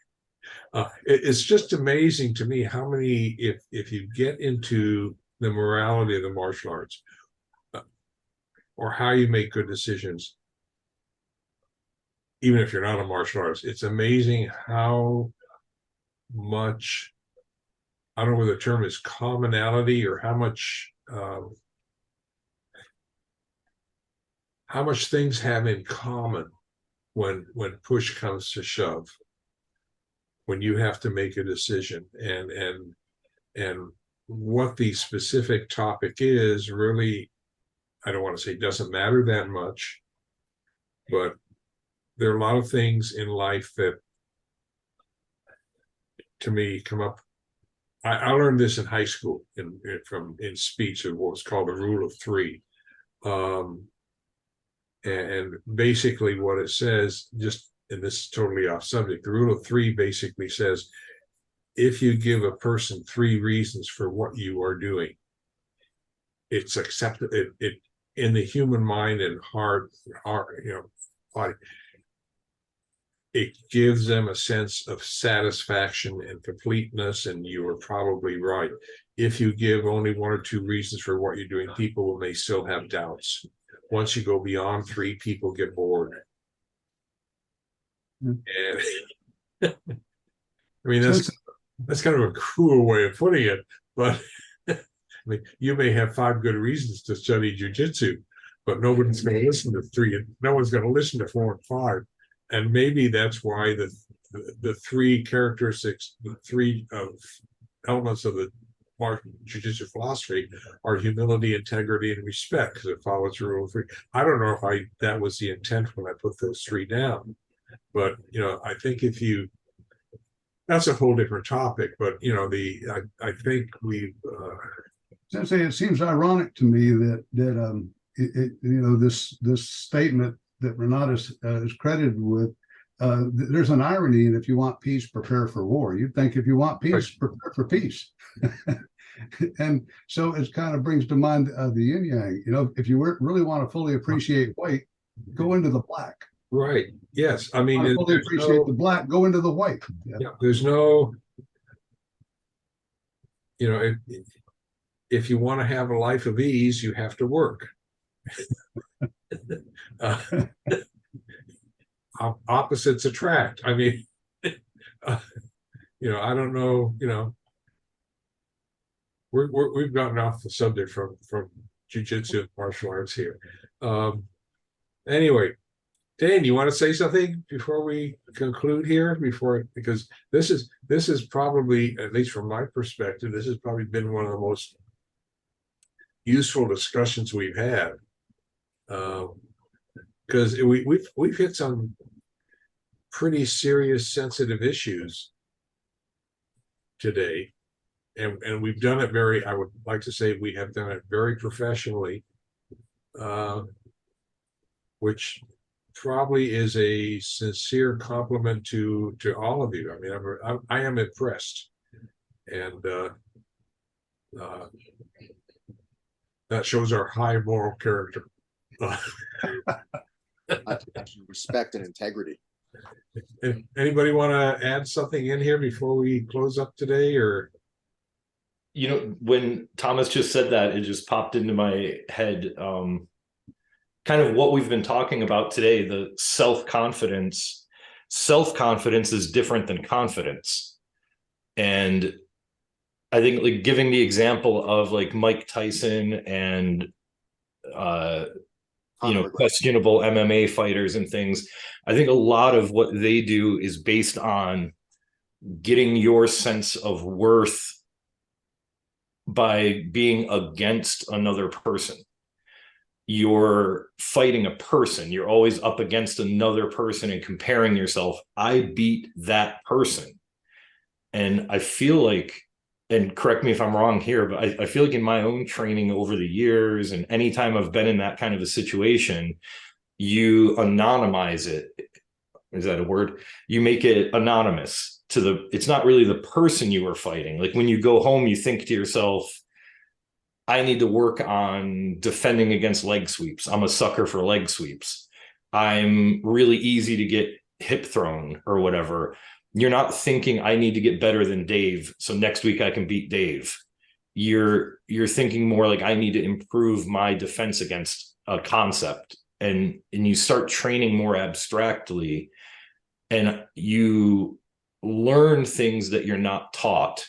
It's just amazing to me how many, if you get into the morality of the martial arts, or how you make good decisions, even if you're not a martial artist, it's amazing how much, I don't know whether the term is commonality or how much things have in common when push comes to shove, when you have to make a decision, and what the specific topic is really, I don't want to say doesn't matter that much, but there are a lot of things in life that, to me, come up. I learned this in high school in speech, of what's called the rule of three. And basically what it says, and this is totally off subject, the rule of three basically says, if you give a person three reasons for what you are doing, it's accepted. It in the human mind and heart, body, it gives them a sense of satisfaction and completeness, and you are probably right. If you give only one or two reasons for what you're doing, people may still have doubts. Once you go beyond three, people get bored. And I mean, that's kind of a cruel way of putting it, but I mean, you may have 5 good reasons to study jujitsu, but nobody's going to listen to 3, and no one's going to listen to 4 and 5. And maybe that's why the 3 characteristics, the 3 elements of the jujitsu philosophy are humility, integrity, and respect, because it follows the rule of 3. I don't know if that was the intent when I put those 3 down, but I think if you that's a whole different topic, but you know, I think we Sensei, it seems ironic to me that this statement that Renata is credited with, there's an irony in if you want peace, prepare for war. You'd think if you want peace, prepare for peace. And so it kind of brings to mind the yin yang. You know, if you really want to fully appreciate white, go into the black. right. Yes. I mean, Fully appreciate the black, go into the white. Yeah, there's no, you know, if you want to have a life of ease, you have to work. Opposites attract. I mean, I don't know, we've gotten off the subject from jujitsu and martial arts here. Anyway, Dan, you want to say something before we conclude here? Because this is probably, at least from my perspective, this has probably been one of the most useful discussions we've had. Because we've hit some pretty serious, sensitive issues today, and we've done it I would like to say we have done it very professionally, which probably is a sincere compliment to all of you. I mean, I am impressed, and that shows our high moral character. Respect and integrity. Anybody want to add something in here before we close up today, or? When Thomas just said that, it just popped into my head, kind of what we've been talking about today, the self-confidence. Self-confidence is different than confidence. And I think, like, giving the example of like Mike Tyson and questionable MMA fighters and things, I think a lot of what they do is based on getting your sense of worth by being against another person. You're fighting a person. You're always up against another person and comparing yourself. I beat that person. And I feel like, and correct me if I'm wrong here, but I feel like in my own training over the years, and anytime I've been in that kind of a situation, you anonymize it. Is that a word? You make it anonymous it's not really the person you were fighting. Like when you go home, you think to yourself, I need to work on defending against leg sweeps. I'm a sucker for leg sweeps. I'm really easy to get hip thrown or whatever. You're not thinking I need to get better than Dave, so next week I can beat Dave. You're thinking more like I need to improve my defense against a concept. And you start training more abstractly, and you learn things that you're not taught.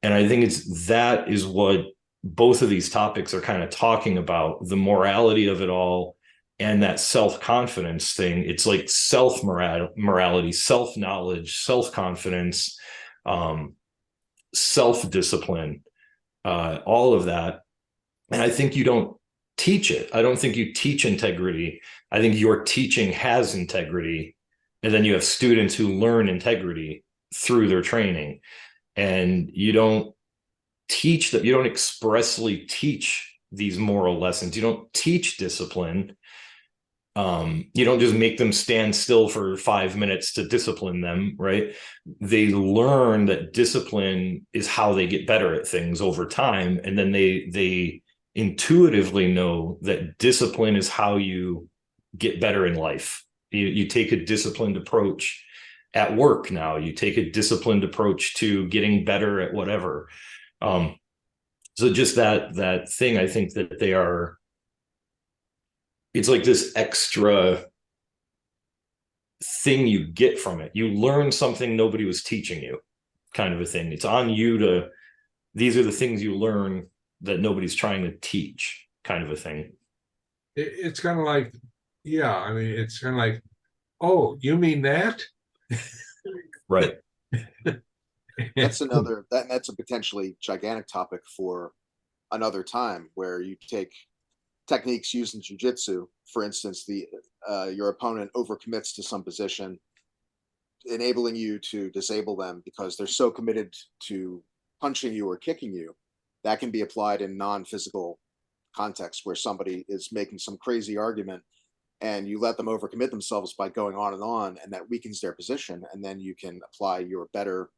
And I think that is what both of these topics are kind of talking about, the morality of it all and that self-confidence thing. It's like self-morality, self-knowledge, self-confidence, self-discipline, all of that. And I think you don't teach it. I don't think you teach integrity. I think your teaching has integrity. And then you have students who learn integrity through their training. And you don't teach that. You don't expressly teach these moral lessons. You don't teach discipline. You don't just make them stand still for 5 minutes to discipline them, right? They learn that discipline is how they get better at things over time. And then they intuitively know that discipline is how you get better in life. You take a disciplined approach at work now. You take a disciplined approach to getting better at whatever. So just that thing, I think that it's like this extra thing you get from it. You learn something nobody was teaching you, kind of a thing. It's on you these are the things you learn that nobody's trying to teach, kind of a thing. It's kind of like, yeah, I mean, it's kind of like, oh, you mean that? Right. That's that's a potentially gigantic topic for another time, where you take techniques used in jiu-jitsu. For instance, your opponent overcommits to some position, enabling you to disable them because they're so committed to punching you or kicking you. That can be applied in non-physical contexts where somebody is making some crazy argument and you let them overcommit themselves by going on, and that weakens their position, and then you can apply your better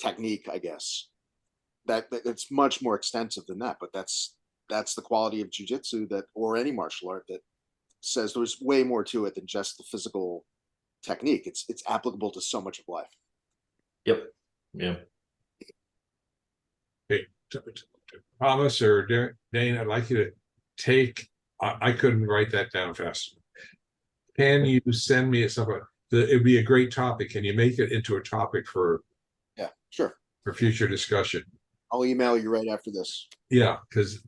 technique, I guess. That it's much more extensive than that, but that's the quality of jujitsu, that, or any martial art, that says there's way more to it than just the physical technique. It's applicable to so much of life. Yep. Yeah. Okay, Thomas or Dane, I'd like you to take. I couldn't write that down fast. Can you send me something? It'd be a great topic. Can you make it into a topic for? Yeah, sure. For future discussion. I'll email you right after this. Yeah, because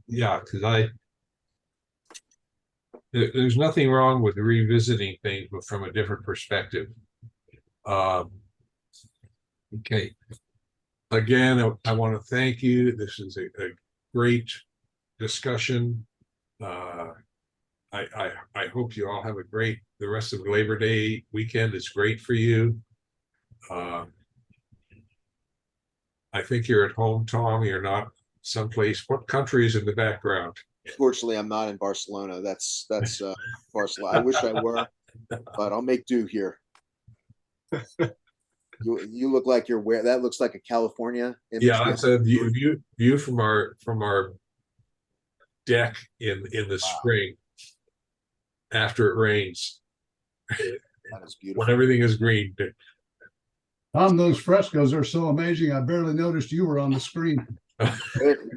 there's nothing wrong with revisiting things, but from a different perspective. Okay. Again, I want to thank you. This is a great discussion. I hope you all have the rest of Labor Day weekend is great for you. I think you're at home, Tom. You're not someplace. What country is in the background? Fortunately, I'm not in Barcelona. That's Barcelona. I wish I were, but I'll make do here. You look like you're where that looks like a California image. Yeah, that's a view from our deck in the spring after it rains. That is beautiful. When everything is green. Tom, those frescoes are so amazing. I barely noticed you were on the screen.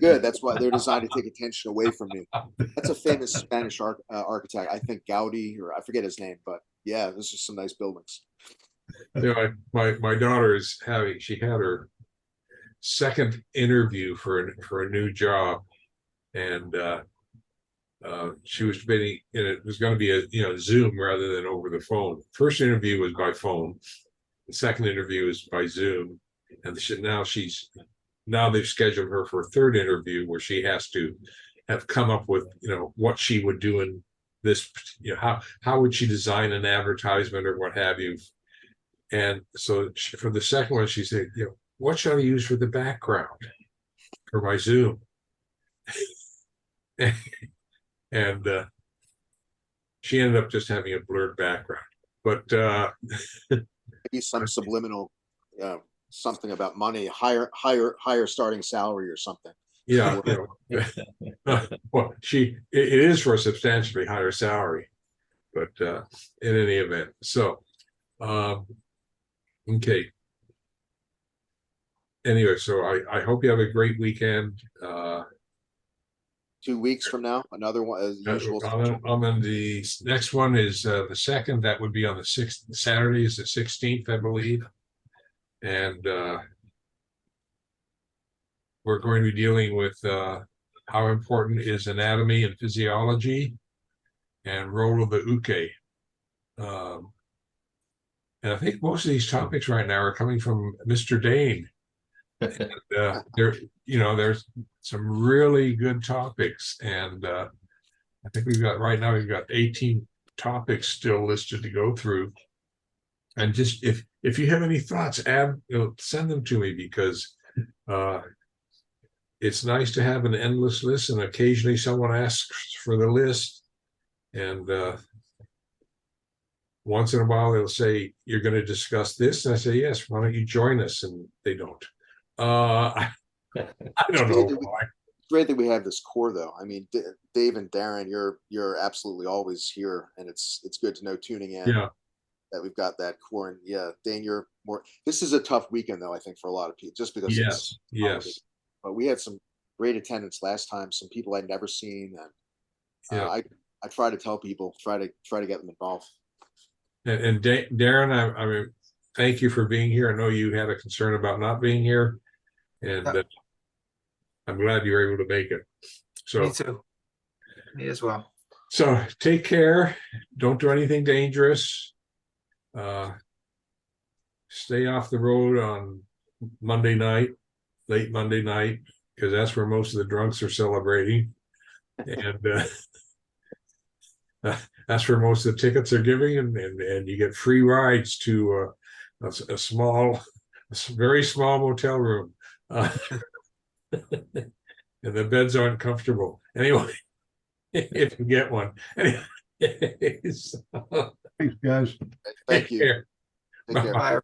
Good. That's why they're designed to take attention away from me. That's a famous Spanish architect. I think Gaudi, or I forget his name, but yeah, this is some nice buildings. You know, my daughter is she had her second interview for a new job, and she was debating, and it was going to be a Zoom rather than over the phone. First interview was by phone. The second interview is by Zoom, and now they've scheduled her for a third interview where she has to have come up with what she would do in this, how would she design an advertisement or what have you. And so for the second one, she said, what should I use for the background for my Zoom? And she ended up just having a blurred background, but maybe some subliminal something about money, higher starting salary or something. Yeah. Well, it is for a substantially higher salary, but in any event, so okay. Anyway, so I hope you have a great weekend. 2 weeks from now, another one as usual. The next one is the second. That would be on the 6th. Saturday is the 16th, I believe, and we're going to be dealing with how important is anatomy and physiology and role of the uke. And I think most of these topics right now are coming from Mr. Dane. And, there's some really good topics, and I think we've got 18 topics still listed to go through. And just if you have any thoughts, send them to me, because it's nice to have an endless list, and occasionally someone asks for the list, and once in a while they'll say, you're going to discuss this, and I say, yes, why don't you join us? And they don't. I don't know why. It's great that we have this core, though. I mean, Dave and Darren, you're absolutely always here, and it's good to know tuning in. Yeah. That we've got that core. And yeah, Dane, you're more. This is a tough weekend, though, I think, for a lot of people, just because. Yes. But we had some great attendance last time. Some people I'd never seen, and I try to tell people, try to get them involved. And Darren, I mean, thank you for being here. I know you had a concern about not being here, and I'm glad you were able to make it. So Me too. Me as well. So take care. Don't do anything dangerous. Stay off the road on Monday night, late Monday night, because that's where most of the drunks are celebrating, and that's where most of the tickets are giving, and you get free rides to That's a small, very small motel room. And the beds aren't comfortable. Anyway, if you get one. Anyways, Thanks, guys. Thank take you. care. Take care. Bye.